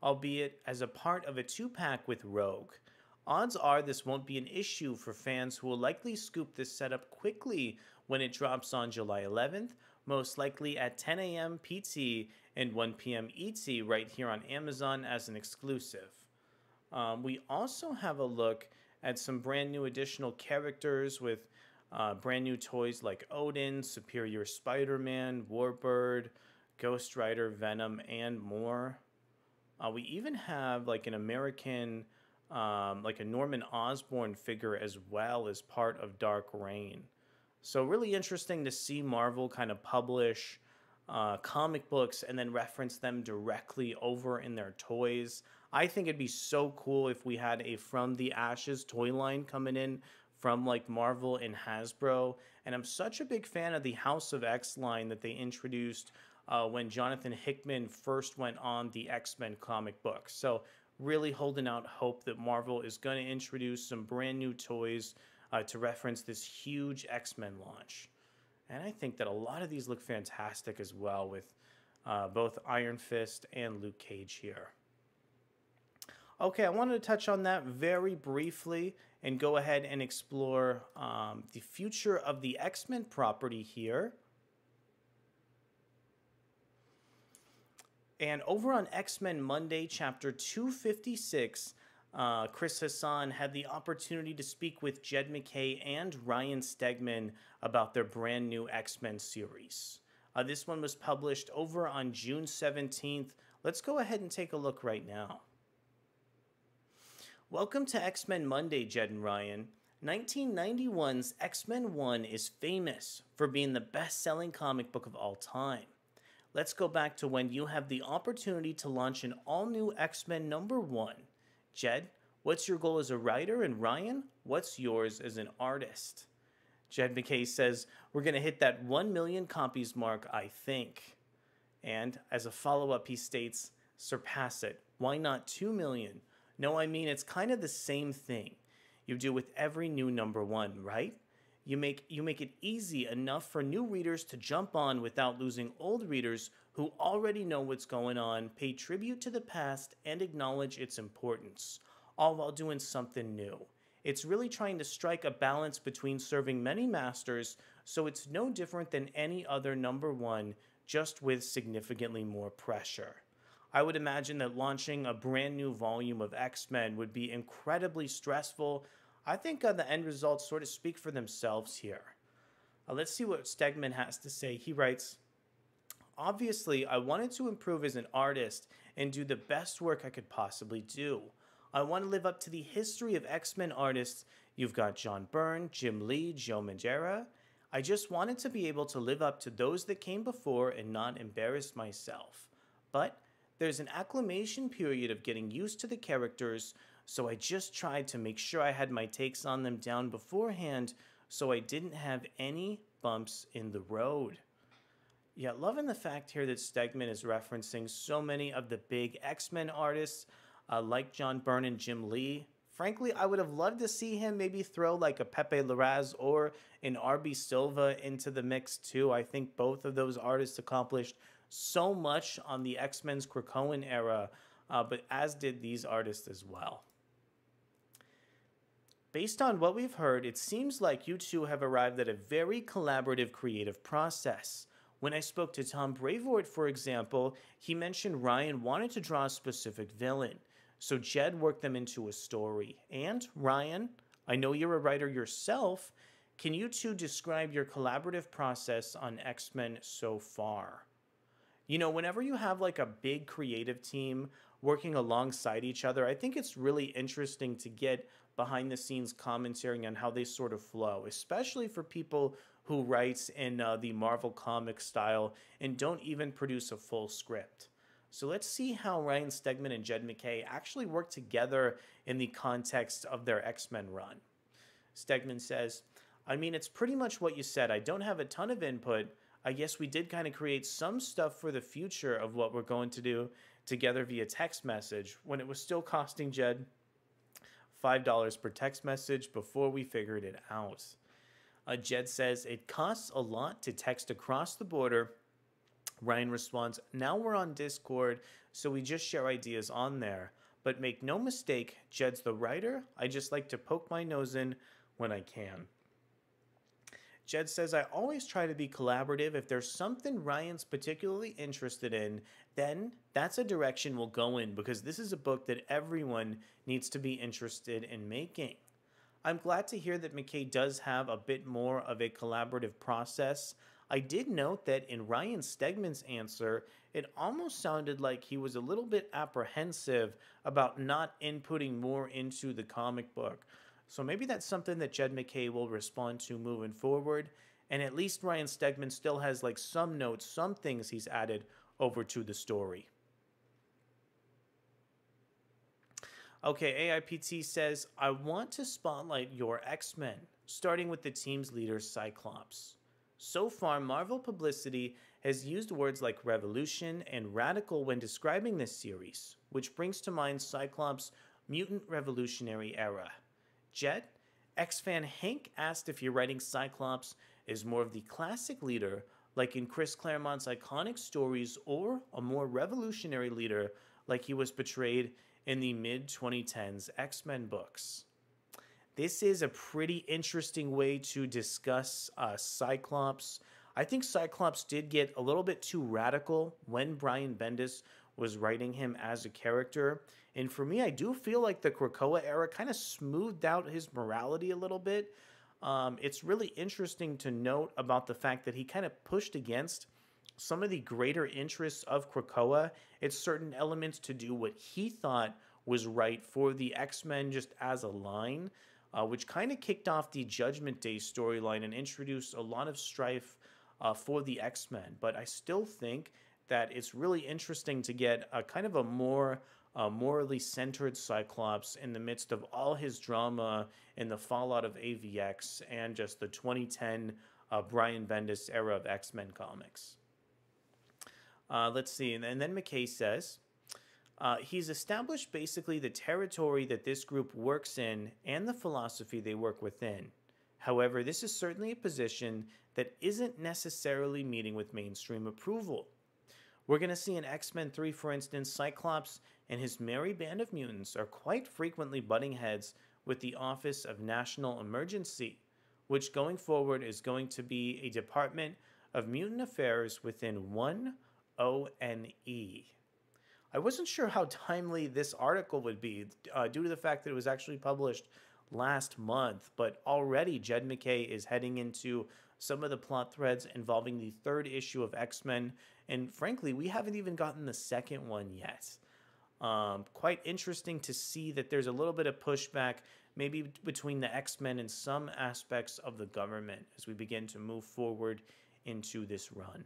albeit as a part of a two-pack with Rogue. Odds are this won't be an issue for fans who will likely scoop this setup quickly when it drops on July 11th, most likely at 10 a.m. PT and 1 p.m. ET right here on Amazon as an exclusive. We also have a look at some brand new additional characters with brand new toys like Odin, Superior Spider-Man, Warbird, Ghost Rider, Venom, and more. We even have like an American, like a Norman Osborn figure as well as part of Dark Reign. So really interesting to see Marvel kind of publish comic books and then reference them directly over in their toys. I think it'd be so cool if we had a From the Ashes toy line coming in from like Marvel and Hasbro. And I'm such a big fan of the House of X line that they introduced when Jonathan Hickman first went on the X-Men comic book. So really holding out hope that Marvel is going to introduce some brand new toys to reference this huge X-Men launch. And I think that a lot of these look fantastic as well with both Iron Fist and Luke Cage here. Okay, I wanted to touch on that very briefly and go ahead and explore the future of the X-Men property here. And over on X-Men Monday, chapter 256, Chris Hassan had the opportunity to speak with Jed MacKay and Ryan Stegman about their brand new X-Men series. This one was published over on June 17th. Let's go ahead and take a look right now. Welcome to X-Men Monday, Jed and Ryan. 1991's X-Men 1 is famous for being the best-selling comic book of all time. Let's go back to when you have the opportunity to launch an all-new X-Men #1. Jed, what's your goal as a writer? And Ryan, what's yours as an artist? Jed MacKay says, we're going to hit that 1 million copies mark, I think. And as a follow-up, he states, surpass it. Why not 2 million? No, I mean, it's kind of the same thing you do with every new #1, right? You make it easy enough for new readers to jump on without losing old readers who already know what's going on, pay tribute to the past, and acknowledge its importance, all while doing something new. It's really trying to strike a balance between serving many masters, so it's no different than any other #1, just with significantly more pressure. I would imagine that launching a brand new volume of X-Men would be incredibly stressful. I think the end results sort of speak for themselves here. Let's see what Stegman has to say. He writes, obviously, I wanted to improve as an artist and do the best work I could possibly do. I want to live up to the history of X-Men artists. You've got John Byrne, Jim Lee, Joe Madureira. I just wanted to be able to live up to those that came before and not embarrass myself. But there's an acclimation period of getting used to the characters, so I just tried to make sure I had my takes on them down beforehand so I didn't have any bumps in the road. Yeah, loving the fact here that Stegman is referencing so many of the big X-Men artists like John Byrne and Jim Lee. Frankly, I would have loved to see him maybe throw like a Pepe Larraz or an RB Silva into the mix too. I think both of those artists accomplished so much on the X-Men's Krakoan era, but as did these artists as well. Based on what we've heard, it seems like you two have arrived at a very collaborative creative process. When I spoke to Tom Brevoort, for example, he mentioned Ryan wanted to draw a specific villain, so Jed worked them into a story. And, Ryan, I know you're a writer yourself. Can you two describe your collaborative process on X-Men so far? You know, whenever you have like a big creative team working alongside each other, I think it's really interesting to get behind the scenes commentary on how they sort of flow, especially for people who write in the Marvel comic style and don't even produce a full script. So let's see how Ryan Stegman and Jed MacKay actually work together in the context of their X-Men run. Stegman says, I mean, it's pretty much what you said. I don't have a ton of input. I guess we did kind of create some stuff for the future of what we're going to do together via text message when it was still costing Jed $5 per text message before we figured it out. Jed says, it costs a lot to text across the border. Ryan responds, now we're on Discord, so we just share ideas on there. But make no mistake, Jed's the writer. I just like to poke my nose in when I can. Jed says, I always try to be collaborative. If there's something Ryan's particularly interested in, then that's a direction we'll go in because this is a book that everyone needs to be interested in making. I'm glad to hear that MacKay does have a bit more of a collaborative process. I did note that in Ryan Stegman's answer, it almost sounded like he was a little bit apprehensive about not inputting more into the comic book. So maybe that's something that Jed MacKay will respond to moving forward. And at least Ryan Stegman still has like some notes, some things he's added over to the story. Okay, AIPT says, I want to spotlight your X-Men, starting with the team's leader, Cyclops. So far, Marvel publicity has used words like revolution and radical when describing this series, which brings to mind Cyclops' mutant revolutionary era. Jed, X-fan Hank asked if you're writing Cyclops as more of the classic leader, like in Chris Claremont's iconic stories, or a more revolutionary leader, like he was portrayed in the mid-2010s X-Men books. This is a pretty interesting way to discuss Cyclops. I think Cyclops did get a little bit too radical when Brian Bendis was writing him as a character. And for me, I do feel like the Krakoa era kind of smoothed out his morality a little bit. It's really interesting to note about the fact that he kind of pushed against some of the greater interests of Krakoa. It's certain elements to do what he thought was right for the X-Men just as a line, which kind of kicked off the Judgment Day storyline and introduced a lot of strife for the X-Men. But I still think that it's really interesting to get a kind of a more morally centered Cyclops in the midst of all his drama and the fallout of AVX and just the 2010 Brian Bendis era of X-Men comics. Let's see, and then MacKay says, he's established basically the territory that this group works in and the philosophy they work within. However, this is certainly a position that isn't necessarily meeting with mainstream approval. We're going to see in X-Men 3, for instance, Cyclops and his merry band of mutants are quite frequently butting heads with the Office of National Emergency, which going forward is going to be a Department of Mutant Affairs within ONE. I wasn't sure how timely this article would be due to the fact that it was actually published last month, but already Jed MacKay is heading into some of the plot threads involving the third issue of X-Men, and frankly, we haven't even gotten the second one yet. Quite interesting to see that there's a little bit of pushback maybe between the X-Men and some aspects of the government as we begin to move forward into this run.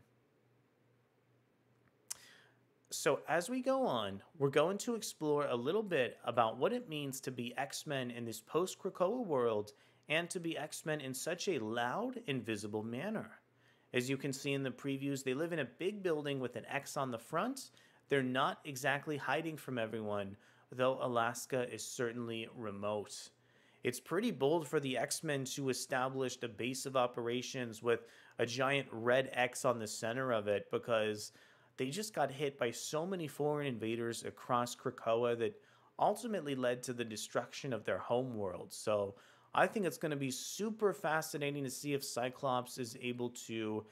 So as we go on, we're going to explore a little bit about what it means to be X-Men in this post-Krakoa world and to be X-Men in such a loud and visible manner. As you can see in the previews, they live in a big building with an X on the front. They're not exactly hiding from everyone, though Alaska is certainly remote. It's pretty bold for the X-Men to establish a base of operations with a giant red X on the center of it because they just got hit by so many foreign invaders across Krakoa that ultimately led to the destruction of their home world. So I think it's going to be super fascinating to see if Cyclops is able to,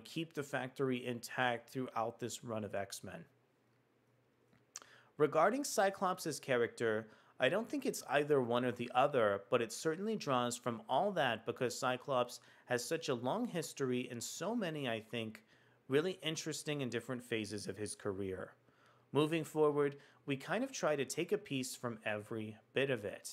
keep the factory intact throughout this run of X-Men. Regarding Cyclops' character, I don't think it's either one or the other, but it certainly draws from all that because Cyclops has such a long history and so many, I think, really interesting and different phases of his career. Moving forward, we kind of try to take a piece from every bit of it.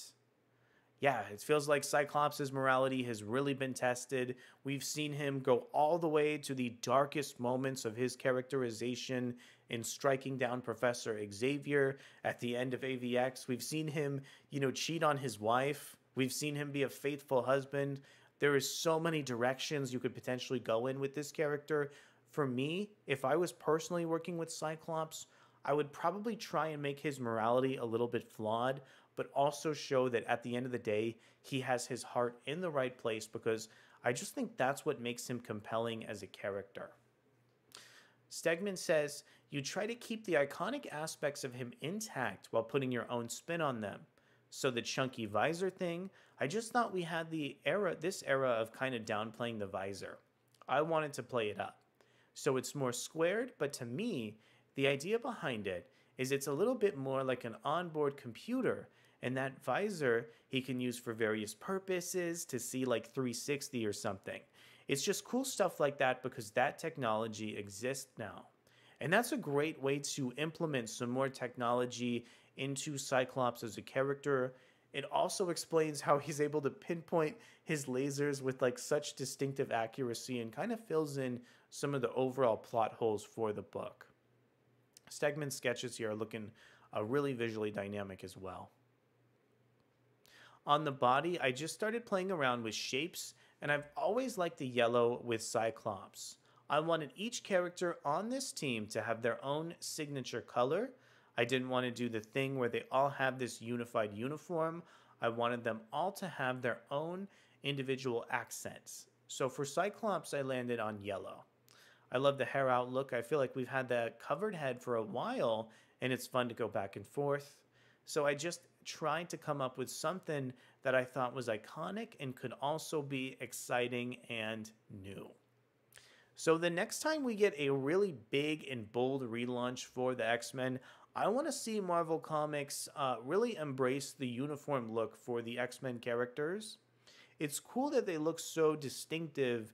Yeah, it feels like Cyclops' morality has really been tested. We've seen him go all the way to the darkest moments of his characterization in striking down Professor Xavier at the end of AVX. We've seen him, cheat on his wife. We've seen him be a faithful husband. There is so many directions you could potentially go in with this character. For me, if I was personally working with Cyclops, I would probably try and make his morality a little bit flawed, but also show that at the end of the day, he has his heart in the right place because I just think that's what makes him compelling as a character. Stegman says, you try to keep the iconic aspects of him intact while putting your own spin on them. So the chunky visor thing, I just thought we had this era of kind of downplaying the visor. I wanted to play it up. So it's more squared, but to me, the idea behind it is it's a little bit more like an onboard computer, and that visor he can use for various purposes to see like 360 or something. It's just cool stuff like that because that technology exists now. And that's a great way to implement some more technology into Cyclops as a character. It also explains how he's able to pinpoint his lasers with like such distinctive accuracy and kind of fills in some of the overall plot holes for the book. Stegman's sketches here are looking really visually dynamic as well. On the body, I just started playing around with shapes, and I've always liked the yellow with Cyclops. I wanted each character on this team to have their own signature color. I didn't want to do the thing where they all have this unified uniform. I wanted them all to have their own individual accents. So for Cyclops, I landed on yellow. I love the hair outlook. I feel like we've had that covered head for a while, and it's fun to go back and forth. So I just tried to come up with something that I thought was iconic and could also be exciting and new. So the next time we get a really big and bold relaunch for the X-Men, I want to see Marvel Comics really embrace the uniform look for the X-Men characters. It's cool that they look so distinctive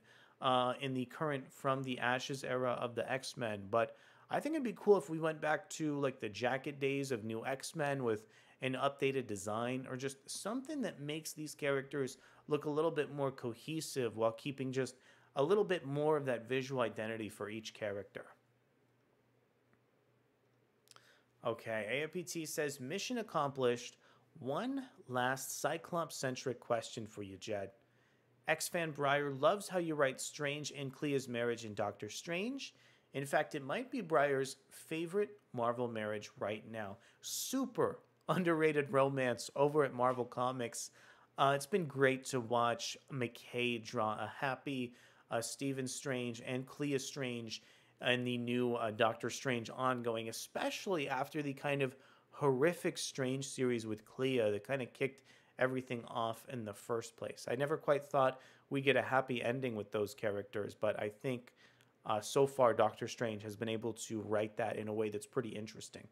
in the current From the Ashes era of the X-Men, but I think it'd be cool if we went back to like the jacket days of New X-Men with an updated design or just something that makes these characters look a little bit more cohesive while keeping just a little bit more of that visual identity for each character. Okay, AFPT says, mission accomplished. One last Cyclops-centric question for you, Jed. X-Fan Breyer loves how you write Strange and Clea's marriage in Doctor Strange. In fact, it might be Breyer's favorite Marvel marriage right now. Super underrated romance over at Marvel Comics. It's been great to watch McKay draw a happy Stephen Strange and Clea Strange in the new Doctor Strange ongoing, especially after the kind of horrific Strange series with Clea that kind of kicked everything off in the first place. I never quite thought we'd get a happy ending with those characters, but I think so far Doctor Strange has been able to write that in a way that's pretty interesting.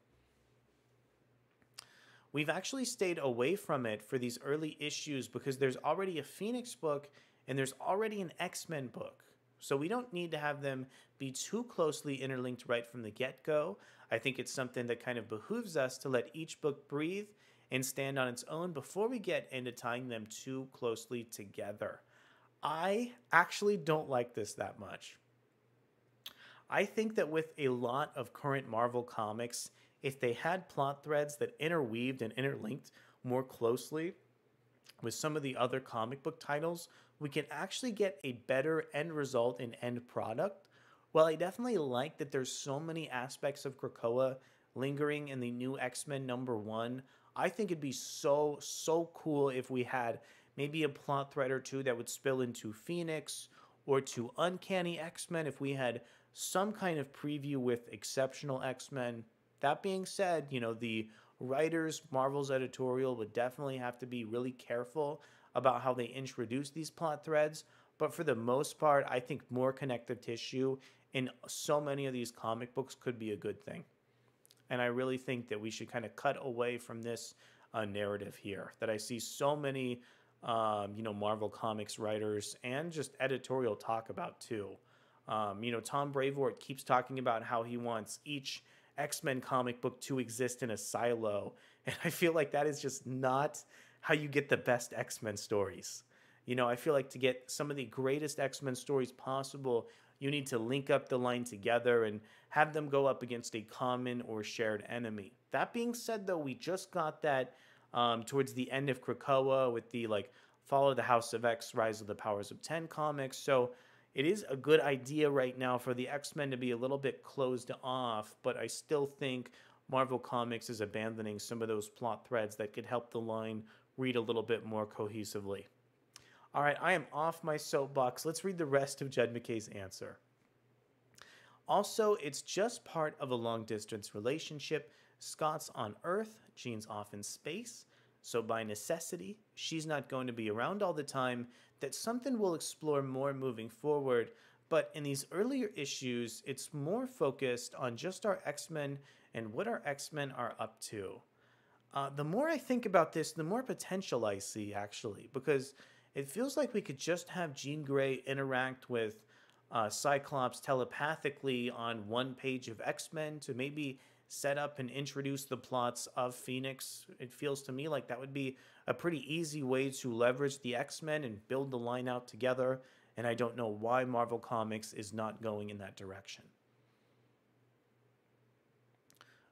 We've actually stayed away from it for these early issues because there's already a Phoenix book and there's already an X-Men book. So we don't need to have them be too closely interlinked right from the get-go. I think it's something that kind of behooves us to let each book breathe and stand on its own before we get into tying them too closely together. I actually don't like this that much. I think that with a lot of current Marvel comics, if they had plot threads that interweaved and interlinked more closely with some of the other comic book titles, we can actually get a better end result and end product. While I definitely like that there's so many aspects of Krakoa lingering in the new X-Men #1, I think it'd be so cool if we had maybe a plot thread or two that would spill into Phoenix or to Uncanny X-Men if we had some kind of preview with exceptional X-Men. That being said, the writers, Marvel's editorial would definitely have to be really careful about how they introduce these plot threads. But for the most part, I think more connective tissue in so many of these comic books could be a good thing. And I really think that we should kind of cut away from this narrative here that I see so many, Marvel Comics writers and just editorial talk about too. Tom Brevoort keeps talking about how he wants each X-Men comic book to exist in a silo. And I feel like that is just not how you get the best X-Men stories. I feel like to get some of the greatest X-Men stories possible, you need to link up the line together and have them go up against a common or shared enemy. That being said, though, we just got that towards the end of Krakoa with the Fall of the House of X, Rise of the Powers of 10 comics. So it is a good idea right now for the X-Men to be a little bit closed off, but I still think Marvel Comics is abandoning some of those plot threads that could help the line read a little bit more cohesively. All right, I am off my soapbox. Let's read the rest of Jed McKay's answer. Also, it's just part of a long-distance relationship. Scott's on Earth, Jean's off in space, so by necessity, she's not going to be around all the time. That's something we'll explore more moving forward, but in these earlier issues, it's more focused on just our X-Men and what our X-Men are up to. The more I think about this, the more potential I see, actually, because it feels like we could just have Jean Grey interact with Cyclops telepathically on one page of X-Men to maybe set up and introduce the plots of Phoenix. It feels to me like that would be a pretty easy way to leverage the X-Men and build the line out together, and I don't know why Marvel Comics is not going in that direction.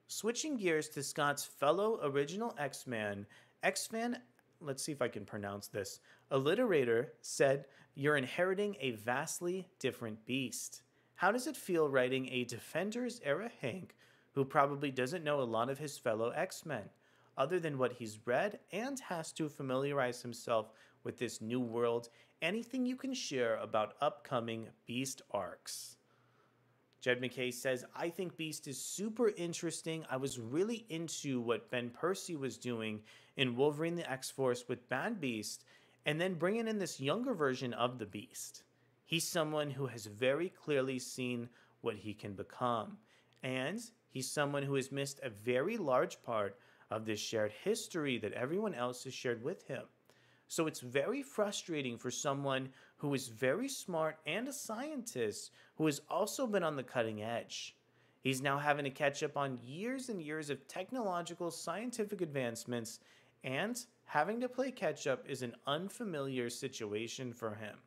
Switching gears to Scott's fellow original X-Man, X-Fan, let's see if I can pronounce this, alliterator said, "You're inheriting a vastly different beast. How does it feel writing a Defenders-era Hank who probably doesn't know a lot of his fellow X-Men, other than what he's read and has to familiarize himself with this new world? Anything you can share about upcoming Beast arcs?" Jed McKay says, "I think Beast is super interesting. I was really into what Ben Percy was doing in Wolverine the X-Force with Bad Beast, and then bringing in this younger version of the Beast. He's someone who has very clearly seen what he can become, and he's someone who has missed a very large part of this shared history that everyone else has shared with him. So it's very frustrating for someone who is very smart and a scientist who has also been on the cutting edge. He's now having to catch up on years and years of technological scientific advancements, and having to play catch up is an unfamiliar situation for him."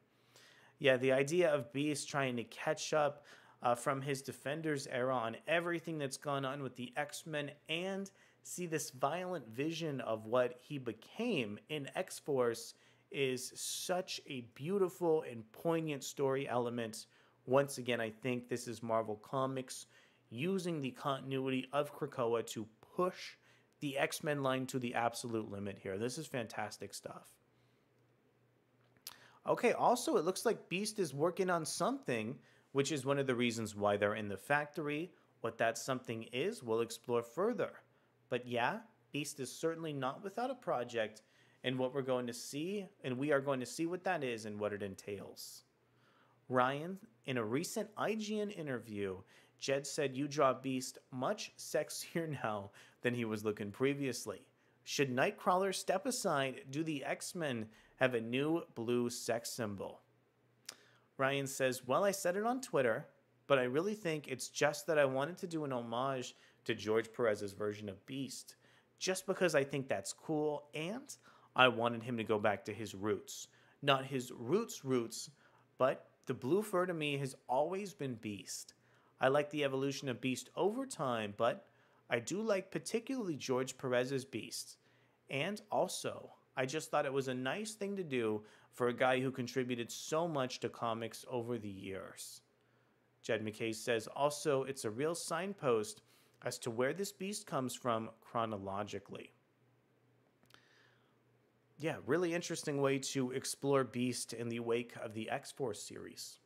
Yeah, the idea of Beast trying to catch up from his Defenders era on everything that's gone on with the X-Men and see this violent vision of what he became in X-Force is such a beautiful and poignant story element. Once again, I think this is Marvel Comics using the continuity of Krakoa to push the X-Men line to the absolute limit here. This is fantastic stuff. Okay, also, it looks like Beast is working on something, which is one of the reasons why they're in the factory. What that something is, we'll explore further. But yeah, Beast is certainly not without a project, and what we're going to see, and we are going to see what that is and what it entails. Ryan, in a recent IGN interview, Jed said you draw Beast much sexier now than he was looking previously. Should Nightcrawler step aside, do the X-Men have a new blue sex symbol? Ryan says, "Well, I said it on Twitter, but I really think it's just that I wanted to do an homage to George Perez's version of Beast, just because I think that's cool, and I wanted him to go back to his roots. Not his roots, but the blue fur to me has always been Beast. I like the evolution of Beast over time, but I do like particularly George Perez's Beast. And also, I just thought it was a nice thing to do for a guy who contributed so much to comics over the years." Jed McKay says, "Also, it's a real signpost as to where this Beast comes from chronologically." Yeah, really interesting way to explore Beast in the wake of the X-Force series.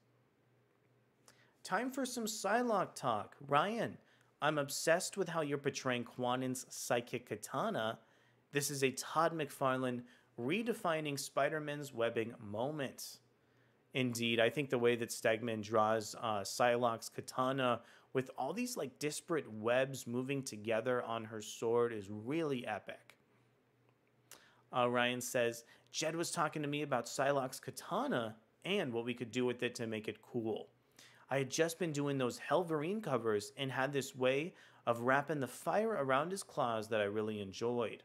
Time for some Psylocke talk. Ryan, I'm obsessed with how you're portraying Quanen's psychic katana. This is a Todd McFarlane redefining Spider-Man's webbing moment. Indeed, I think the way that Stegman draws Psylocke's katana with all these like disparate webs moving together on her sword is really epic. Ryan says, Jed was talking to me about Psylocke's katana and what we could do with it to make it cool. I had just been doing those Helverine covers and had this way of wrapping the fire around his claws that I really enjoyed.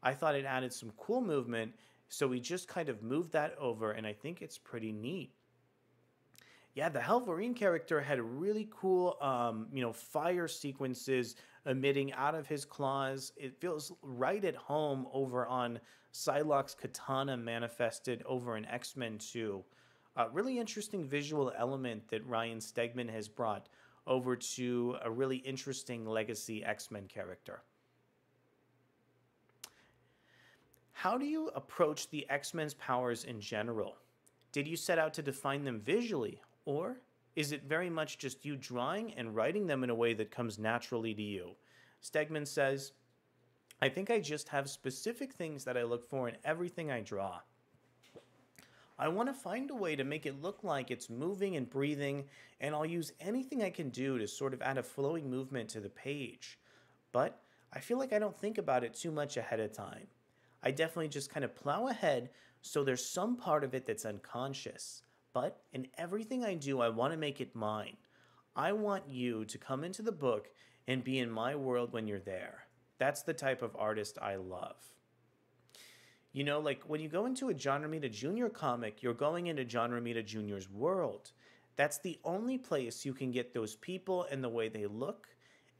I thought it added some cool movement, so we just kind of moved that over, and I think it's pretty neat. Yeah, the Helverine character had really cool, fire sequences emitting out of his claws. It feels right at home over on Psylocke's katana manifested over in X-Men 2. A really interesting visual element that Ryan Stegman has brought over to a really interesting legacy X-Men character. How do you approach the X-Men's powers in general? Did you set out to define them visually, or is it very much just you drawing and writing them in a way that comes naturally to you? Stegman says, I think I just have specific things that I look for in everything I draw. I want to find a way to make it look like it's moving and breathing, and I'll use anything I can do to sort of add a flowing movement to the page. But I feel like I don't think about it too much ahead of time. I definitely just kind of plow ahead, so there's some part of it that's unconscious. But in everything I do, I want to make it mine. I want you to come into the book and be in my world when you're there. That's the type of artist I love. You know, like when you go into a John Romita Jr. comic, you're going into John Romita Jr.'s world. That's the only place you can get those people and the way they look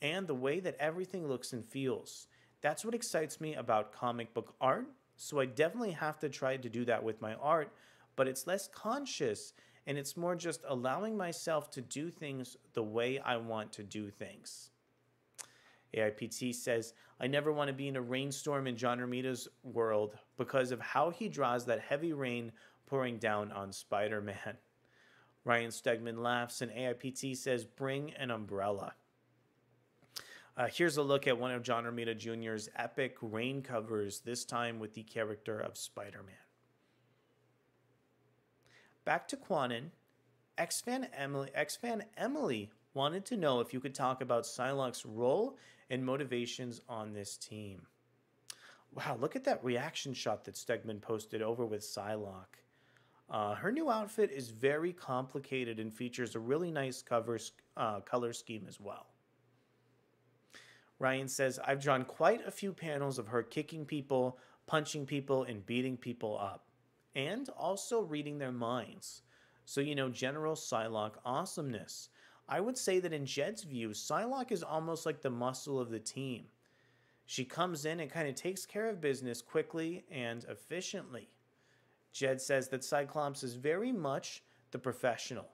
and the way that everything looks and feels. That's what excites me about comic book art, so I definitely have to try to do that with my art, but it's less conscious and it's more just allowing myself to do things the way I want to do things. AIPT says, I never want to be in a rainstorm in John Romita's world because of how he draws that heavy rain pouring down on Spider-Man. Ryan Stegman laughs and AIPT says, bring an umbrella. Here's a look at one of John Romita Jr.'s epic rain covers, this time with the character of Spider-Man. Back to Quanen, X-Fan Emily wanted to know if you could talk about Psylocke's role and motivations on this team. Wow, look at that reaction shot that Stegman posted over with Psylocke. Her new outfit is very complicated and features a really nice color scheme as well. Ryan says, I've drawn quite a few panels of her kicking people, punching people, and beating people up. And also reading their minds. So, general Psylocke awesomeness. I would say that in Jed's view, Psylocke is almost like the muscle of the team. She comes in and kind of takes care of business quickly and efficiently. Jed says that Cyclops is very much the professional.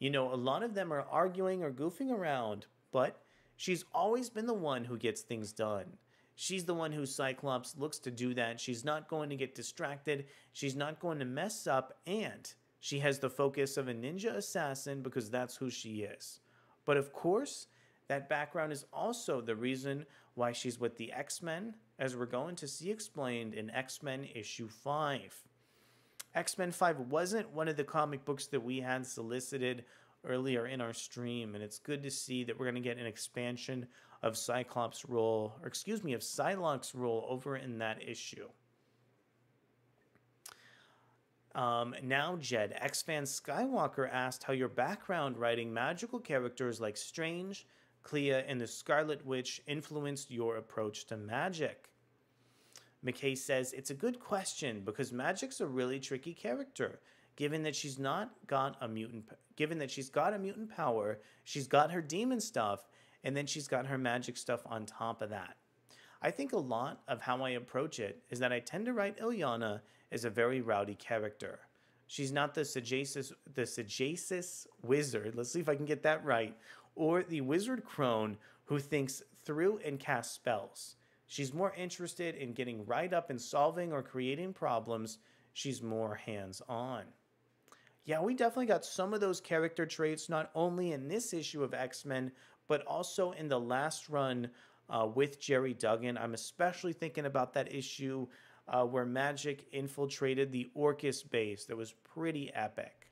A lot of them are arguing or goofing around, but she's always been the one who gets things done. She's the one who Cyclops looks to do that. She's not going to get distracted. She's not going to mess up, and she has the focus of a ninja assassin because that's who she is. But of course, that background is also the reason why she's with the X-Men, as we're going to see explained in X-Men issue 5. X-Men 5 wasn't one of the comic books that we had solicited earlier in our stream, and it's good to see that we're going to get an expansion of Psylocke's role over in that issue. Now, Jed, X-Fan Skywalker asked how your background writing magical characters like Strange, Clea, and the Scarlet Witch influenced your approach to magic. McKay says, it's a good question because Magic's a really tricky character. Given that she's got a mutant power, she's got her demon stuff, and then she's got her magic stuff on top of that. I think a lot of how I approach it is that I tend to write Ilyana as a very rowdy character. She's not the sagacious wizard, let's see if I can get that right, or the wizard crone who thinks through and casts spells. She's more interested in getting right up and solving or creating problems. She's more hands-on. Yeah, we definitely got some of those character traits, not only in this issue of X-Men, but also in the last run with Jerry Duggan. I'm especially thinking about that issue where Magic infiltrated the Orcus base. That was pretty epic.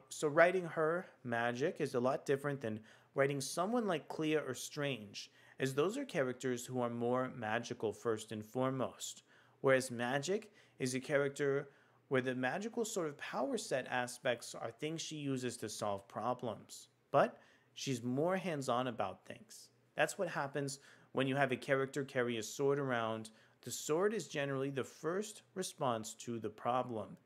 So writing her, Magic, is a lot different than writing someone like Clea or Strange, as those are characters who are more magical first and foremost. Whereas Magic is a character where the magical sort of power set aspects are things she uses to solve problems. But she's more hands on about things. That's what happens when you have a character carry a sword around. The sword is generally the first response to the problem,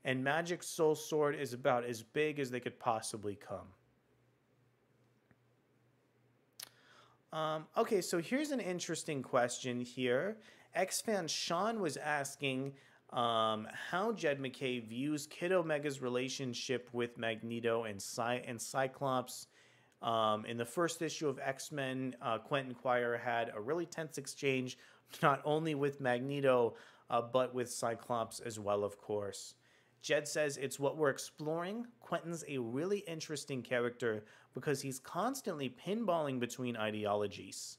and Magic's Soul Sword is about as big as they could possibly come. Okay, so here's an interesting question here. X-Fan Sean was asking how Jed McKay views Kid Omega's relationship with Magneto and, and Cyclops. In the first issue of X-Men, Quentin Quire had a really tense exchange, not only with Magneto, but with Cyclops as well, of course. Jed says it's what we're exploring. Quentin's a really interesting character because he's constantly pinballing between ideologies.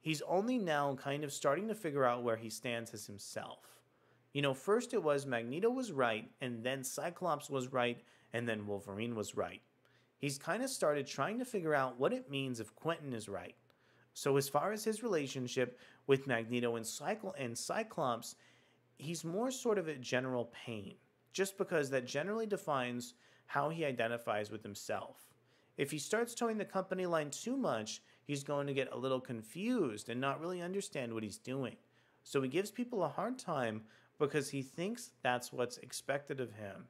He's only now kind of starting to figure out where he stands as himself. You know, first it was Magneto was right, and then Cyclops was right, and then Wolverine was right. He's kind of started trying to figure out what it means if Quentin is right. So as far as his relationship with Magneto and Cyclops, he's more sort of a general pain, just because that generally defines how he identifies with himself. If he starts towing the company line too much, he's going to get a little confused and not really understand what he's doing. So he gives people a hard time because he thinks that's what's expected of him.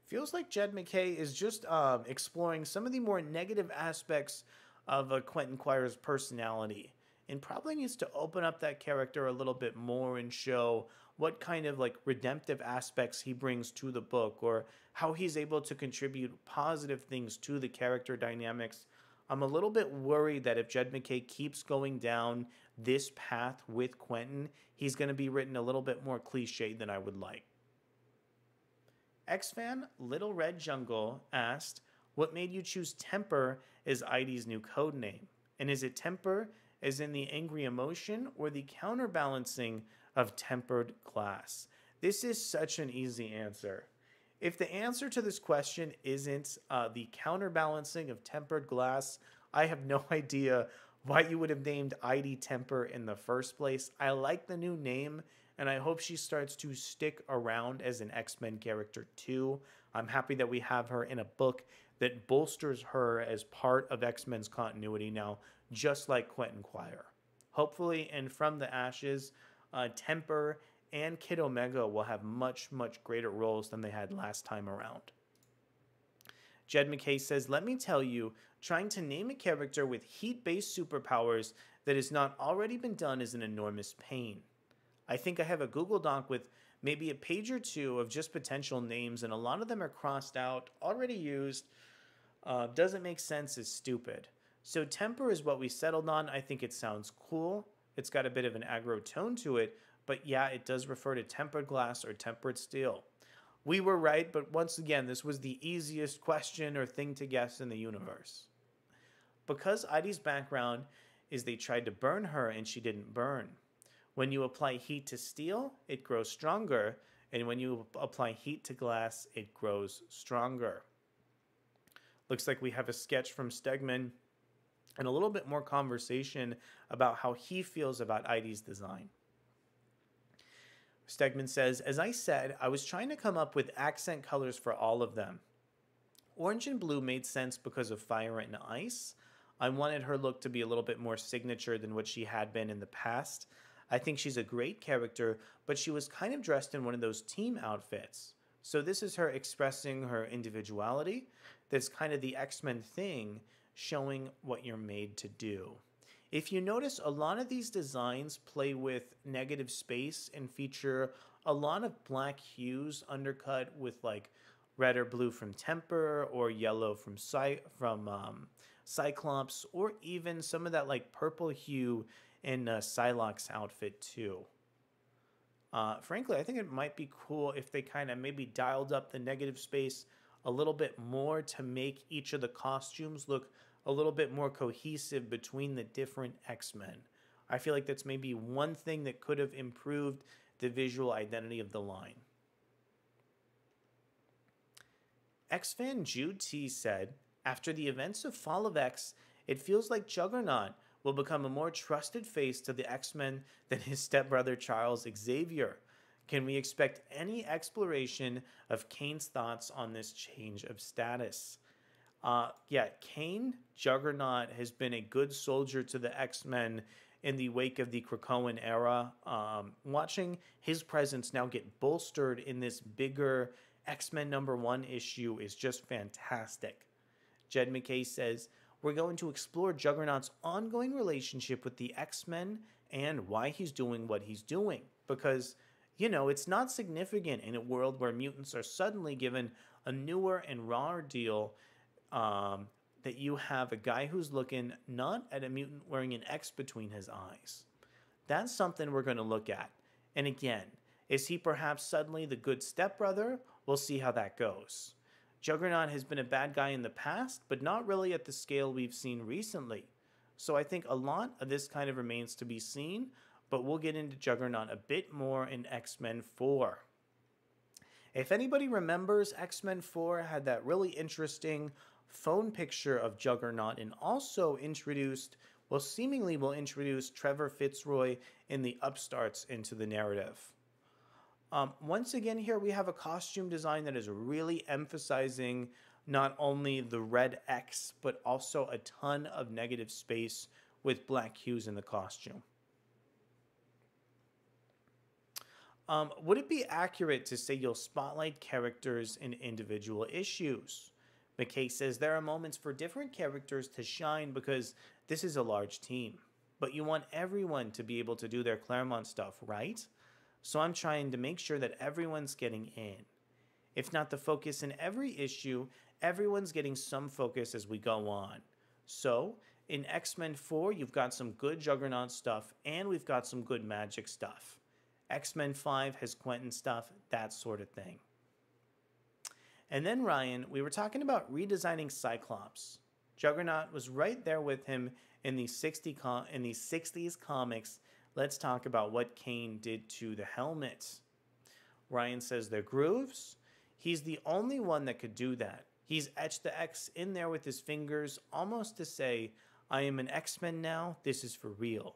Feels like Jed McKay is just exploring some of the more negative aspects of Quentin Quire's personality, and probably needs to open up that character a little bit more and show what kind of like redemptive aspects he brings to the book, or how he's able to contribute positive things to the character dynamics. I'm a little bit worried that if Jed McKay keeps going down this path with Quentin, he's going to be written a little bit more cliche than I would like. X-Fan Little Red Jungle asked, what made you choose Temper as Ivy's new code name? And is it temper as in the angry emotion, or the counterbalancing of tempered glass? This is such an easy answer. If the answer to this question isn't the counterbalancing of tempered glass, I have no idea why you would have named Ivy Temper in the first place. I like the new name, and I hope she starts to stick around as an X-Men character too. I'm happy that we have her in a book that bolsters her as part of X-Men's continuity now, just like Quentin Quire. Hopefully, and from the ashes, Temper and Kid Omega will have much, much greater roles than they had last time around. Jed McKay says, let me tell you, trying to name a character with heat-based superpowers that has not already been done is an enormous pain. I think I have a Google Doc with maybe a page or two of just potential names, and a lot of them are crossed out, already used, doesn't make sense, is stupid. So Temper is what we settled on. I think it sounds cool. It's got a bit of an aggro tone to it, but yeah, it does refer to tempered glass or tempered steel. We were right, but once again, this was the easiest question or thing to guess in the universe. Because Ivy's background is they tried to burn her and she didn't burn. When you apply heat to steel, it grows stronger, and when you apply heat to glass, it grows stronger. Looks like we have a sketch from Stegman and a little bit more conversation about how he feels about Ivy's design. Stegman says, as I said, I was trying to come up with accent colors for all of them. Orange and blue made sense because of fire and ice. I wanted her look to be a little bit more signature than what she had been in the past. I think she's a great character, but she was kind of dressed in one of those team outfits. So this is her expressing her individuality. That's kind of the X-Men thing, showing what you're made to do. If you notice, a lot of these designs play with negative space and feature a lot of black hues undercut with like red or blue from Temper, or yellow from Cyclops, or even some of that like purple hue in Psylocke's outfit too. Frankly, I think it might be cool if they kind of maybe dialed up the negative space a little bit more to make each of the costumes look a little bit more cohesive between the different X-Men. I feel like that's maybe one thing that could have improved the visual identity of the line. X-fan Jude T said, after the events of Fall of X, it feels like Juggernaut will become a more trusted face to the X-Men than his stepbrother Charles Xavier. Can we expect any exploration of Kane's thoughts on this change of status? Yeah, Kane, Juggernaut, has been a good soldier to the X-Men in the wake of the Krakoan era. Watching his presence now get bolstered in this bigger X-Men #1 issue is just fantastic. Jed McKay says, we're going to explore Juggernaut's ongoing relationship with the X-Men and why he's doing what he's doing. Because, it's not significant in a world where mutants are suddenly given a newer and rawer deal that you have a guy who's looking not at a mutant wearing an X between his eyes. That's something we're going to look at. And again, is he perhaps suddenly the good stepbrother? We'll see how that goes. Juggernaut has been a bad guy in the past, but not really at the scale we've seen recently. So I think a lot of this kind of remains to be seen, but we'll get into Juggernaut a bit more in X-Men 4. If anybody remembers, X-Men 4 had that really interesting phone picture of Juggernaut and also seemingly will introduce Trevor Fitzroy in the Upstarts into the narrative. Once again here we have a costume design that is really emphasizing not only the red X, but also a ton of negative space with black hues in the costume. Would it be accurate to say you'll spotlight characters in individual issues? McKay says there are moments for different characters to shine because this is a large team. But you want everyone to be able to do their Claremont stuff, right? So I'm trying to make sure that everyone's getting in. If not the focus in every issue, everyone's getting some focus as we go on. So, in X-Men 4, you've got some good Juggernaut stuff, and we've got some good Magic stuff. X-Men 5 has Quentin stuff, that sort of thing. And then, Ryan, we were talking about redesigning Cyclops. Juggernaut was right there with him in the 60s comics. Let's talk about what Kane did to the helmet. Ryan says they're grooves. He's the only one that could do that. He's etched the X in there with his fingers, almost to say, I am an X-Men now, this is for real.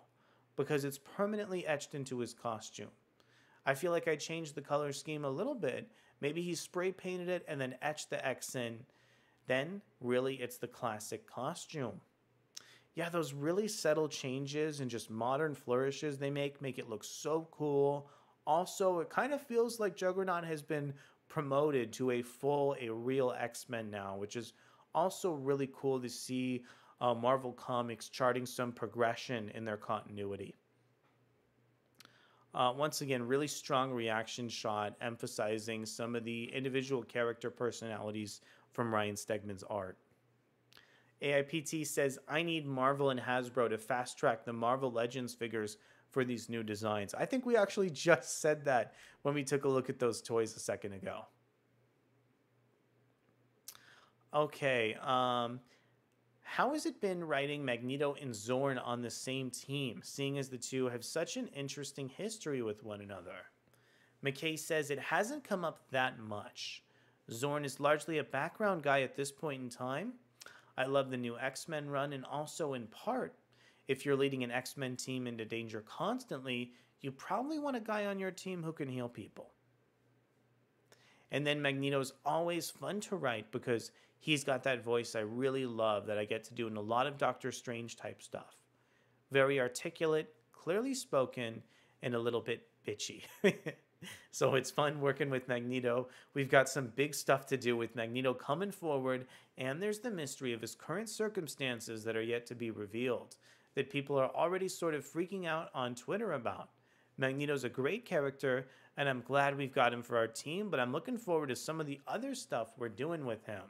Because it's permanently etched into his costume. I feel like I changed the color scheme a little bit. Maybe he spray painted it and then etched the X in. Then, really, it's the classic costume. Yeah, those really subtle changes and just modern flourishes they make it look so cool. Also, it kind of feels like Juggernaut has been promoted to a real X-Men now, which is also really cool to see Marvel Comics charting some progression in their continuity. Once again, really strong reaction shot emphasizing some of the individual character personalities from Ryan Stegman's art. AIPT says, I need Marvel and Hasbro to fast-track the Marvel Legends figures for these new designs. I think we actually just said that when we took a look at those toys a second ago. Okay, how has it been writing Magneto and Zorn on the same team, seeing as the two have such an interesting history with one another? McKay says it hasn't come up that much. Zorn is largely a background guy at this point in time. I love the new X-Men run, and also in part, if you're leading an X-Men team into danger constantly, you probably want a guy on your team who can heal people. And then Magneto's always fun to write because he's got that voice I really love that I get to do in a lot of Doctor Strange type stuff. Very articulate, clearly spoken, and a little bit bitchy. So it's fun working with Magneto. We've got some big stuff to do with Magneto coming forward, and there's the mystery of his current circumstances that are yet to be revealed, that people are already sort of freaking out on Twitter about. Magneto's a great character, and I'm glad we've got him for our team, but I'm looking forward to some of the other stuff we're doing with him.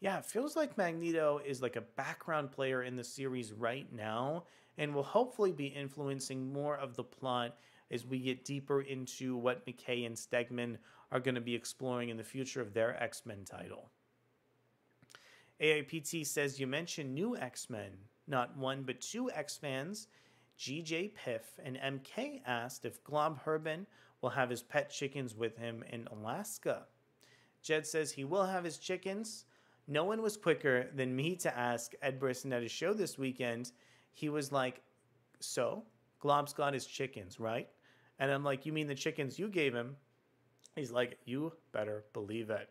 Yeah, it feels like Magneto is like a background player in the series right now, and will hopefully be influencing more of the plot as we get deeper into what McKay and Stegman are going to be exploring in the future of their X-Men title. AIPT says, you mentioned new X-Men. Not one, but two X-fans, GJ Piff and MK, asked if Glob Herben will have his pet chickens with him in Alaska. Jed says he will have his chickens. No one was quicker than me to ask Ed Brisson at his show this weekend. He was like, so, Glob's got his chickens, right? And I'm like, you mean the chickens you gave him? He's like, you better believe it.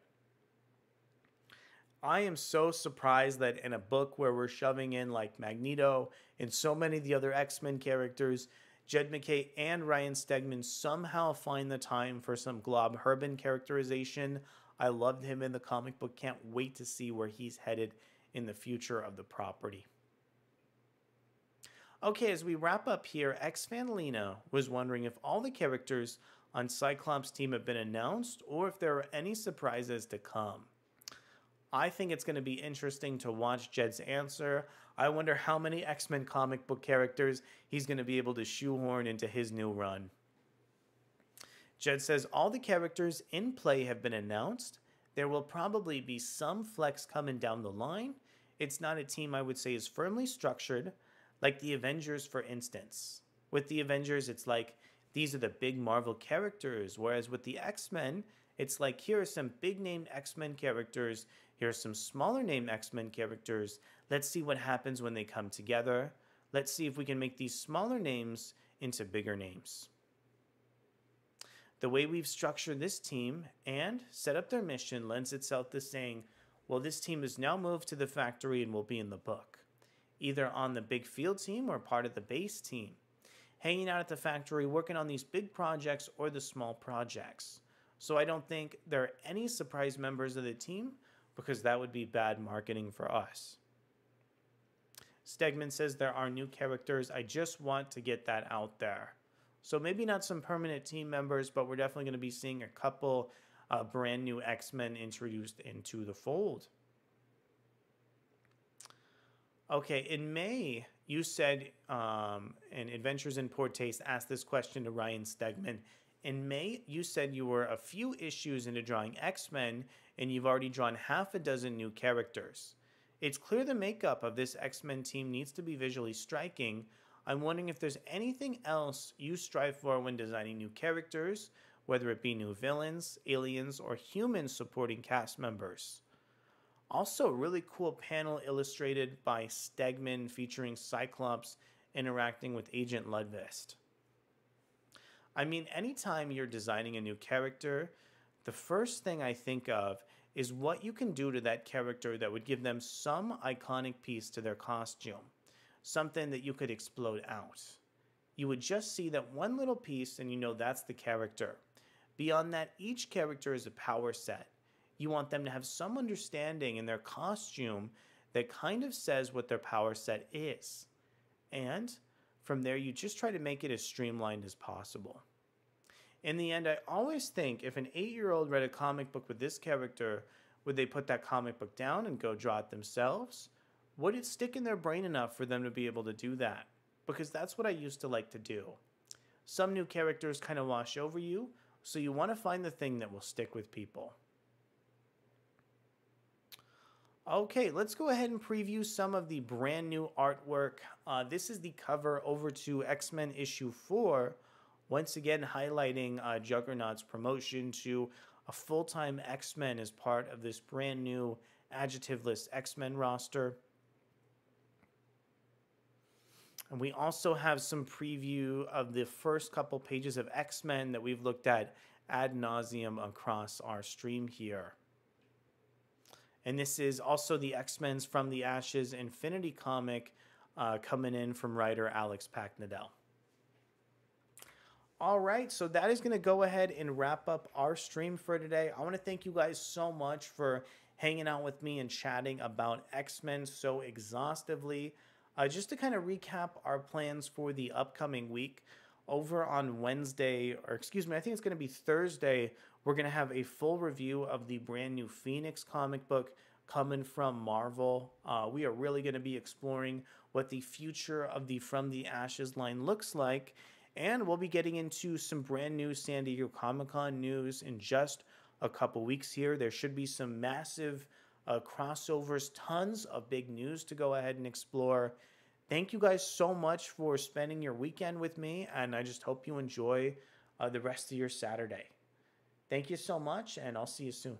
I am so surprised that in a book where we're shoving in like Magneto and so many of the other X-Men characters, Jed McKay and Ryan Stegman somehow find the time for some Glob Herben characterization. I loved him in the comic book. Can't wait to see where he's headed in the future of the property. Okay, as we wrap up here, X-Fan Lena was wondering if all the characters on Cyclops' team have been announced or if there are any surprises to come. I think it's going to be interesting to watch Jed's answer. I wonder how many X-Men comic book characters he's going to be able to shoehorn into his new run. Jed says all the characters in play have been announced. There will probably be some flex coming down the line. It's not a team I would say is firmly structured, like the Avengers, for instance. With the Avengers, it's like, these are the big Marvel characters, whereas with the X-Men, it's like, here are some big-name X-Men characters, here are some smaller-name X-Men characters. Let's see what happens when they come together. Let's see if we can make these smaller names into bigger names. The way we've structured this team and set up their mission lends itself to saying, well, this team is now moved to the factory and will be in the book, either on the big field team or part of the base team, hanging out at the factory, working on these big projects or the small projects. So I don't think there are any surprise members of the team because that would be bad marketing for us. Stegman says there are new characters. I just want to get that out there. So maybe not some permanent team members, but we're definitely going to be seeing a couple brand new X-Men introduced into the fold. Okay, in May, you said, and Adventures in Poor Taste asked this question to Ryan Stegman. In May, you said you were a few issues into drawing X-Men, and you've already drawn half a dozen new characters. It's clear the makeup of this X-Men team needs to be visually striking. I'm wondering if there's anything else you strive for when designing new characters, whether it be new villains, aliens, or human supporting cast members. Also, really cool panel illustrated by Stegman featuring Cyclops interacting with Agent Ludvist. I mean, anytime you're designing a new character, the first thing I think of is what you can do to that character that would give them some iconic piece to their costume, something that you could explode out. You would just see that one little piece and you know that's the character. Beyond that, each character is a power set. You want them to have some understanding in their costume that kind of says what their power set is. And from there, you just try to make it as streamlined as possible. In the end, I always think if an 8-year-old read a comic book with this character, would they put that comic book down and go draw it themselves? Would it stick in their brain enough for them to be able to do that? Because that's what I used to like to do. Some new characters kind of wash over you, so you want to find the thing that will stick with people. Okay, let's go ahead and preview some of the brand new artwork. This is the cover over to X-Men issue 4, once again highlighting Juggernaut's promotion to a full-time X-Men as part of this brand new adjectiveless X-Men roster. And we also have some preview of the first couple pages of X-Men that we've looked at ad nauseum across our stream here. And this is also the X-Men's From the Ashes Infinity comic coming in from writer Alex Packnadell. All right, so that is going to go ahead and wrap up our stream for today. I want to thank you guys so much for hanging out with me and chatting about X-Men so exhaustively. Just to kind of recap our plans for the upcoming week, over on Wednesday, or excuse me, I think it's going to be Thursday, we're going to have a full review of the brand new Phoenix comic book coming from Marvel. We are really going to be exploring what the future of the From the Ashes line looks like. And we'll be getting into some brand new San Diego Comic-Con news in just a couple weeks here. There should be some massive crossovers, tons of big news to go ahead and explore. Thank you guys so much for spending your weekend with me, and I just hope you enjoy the rest of your Saturday. Thank you so much, and I'll see you soon.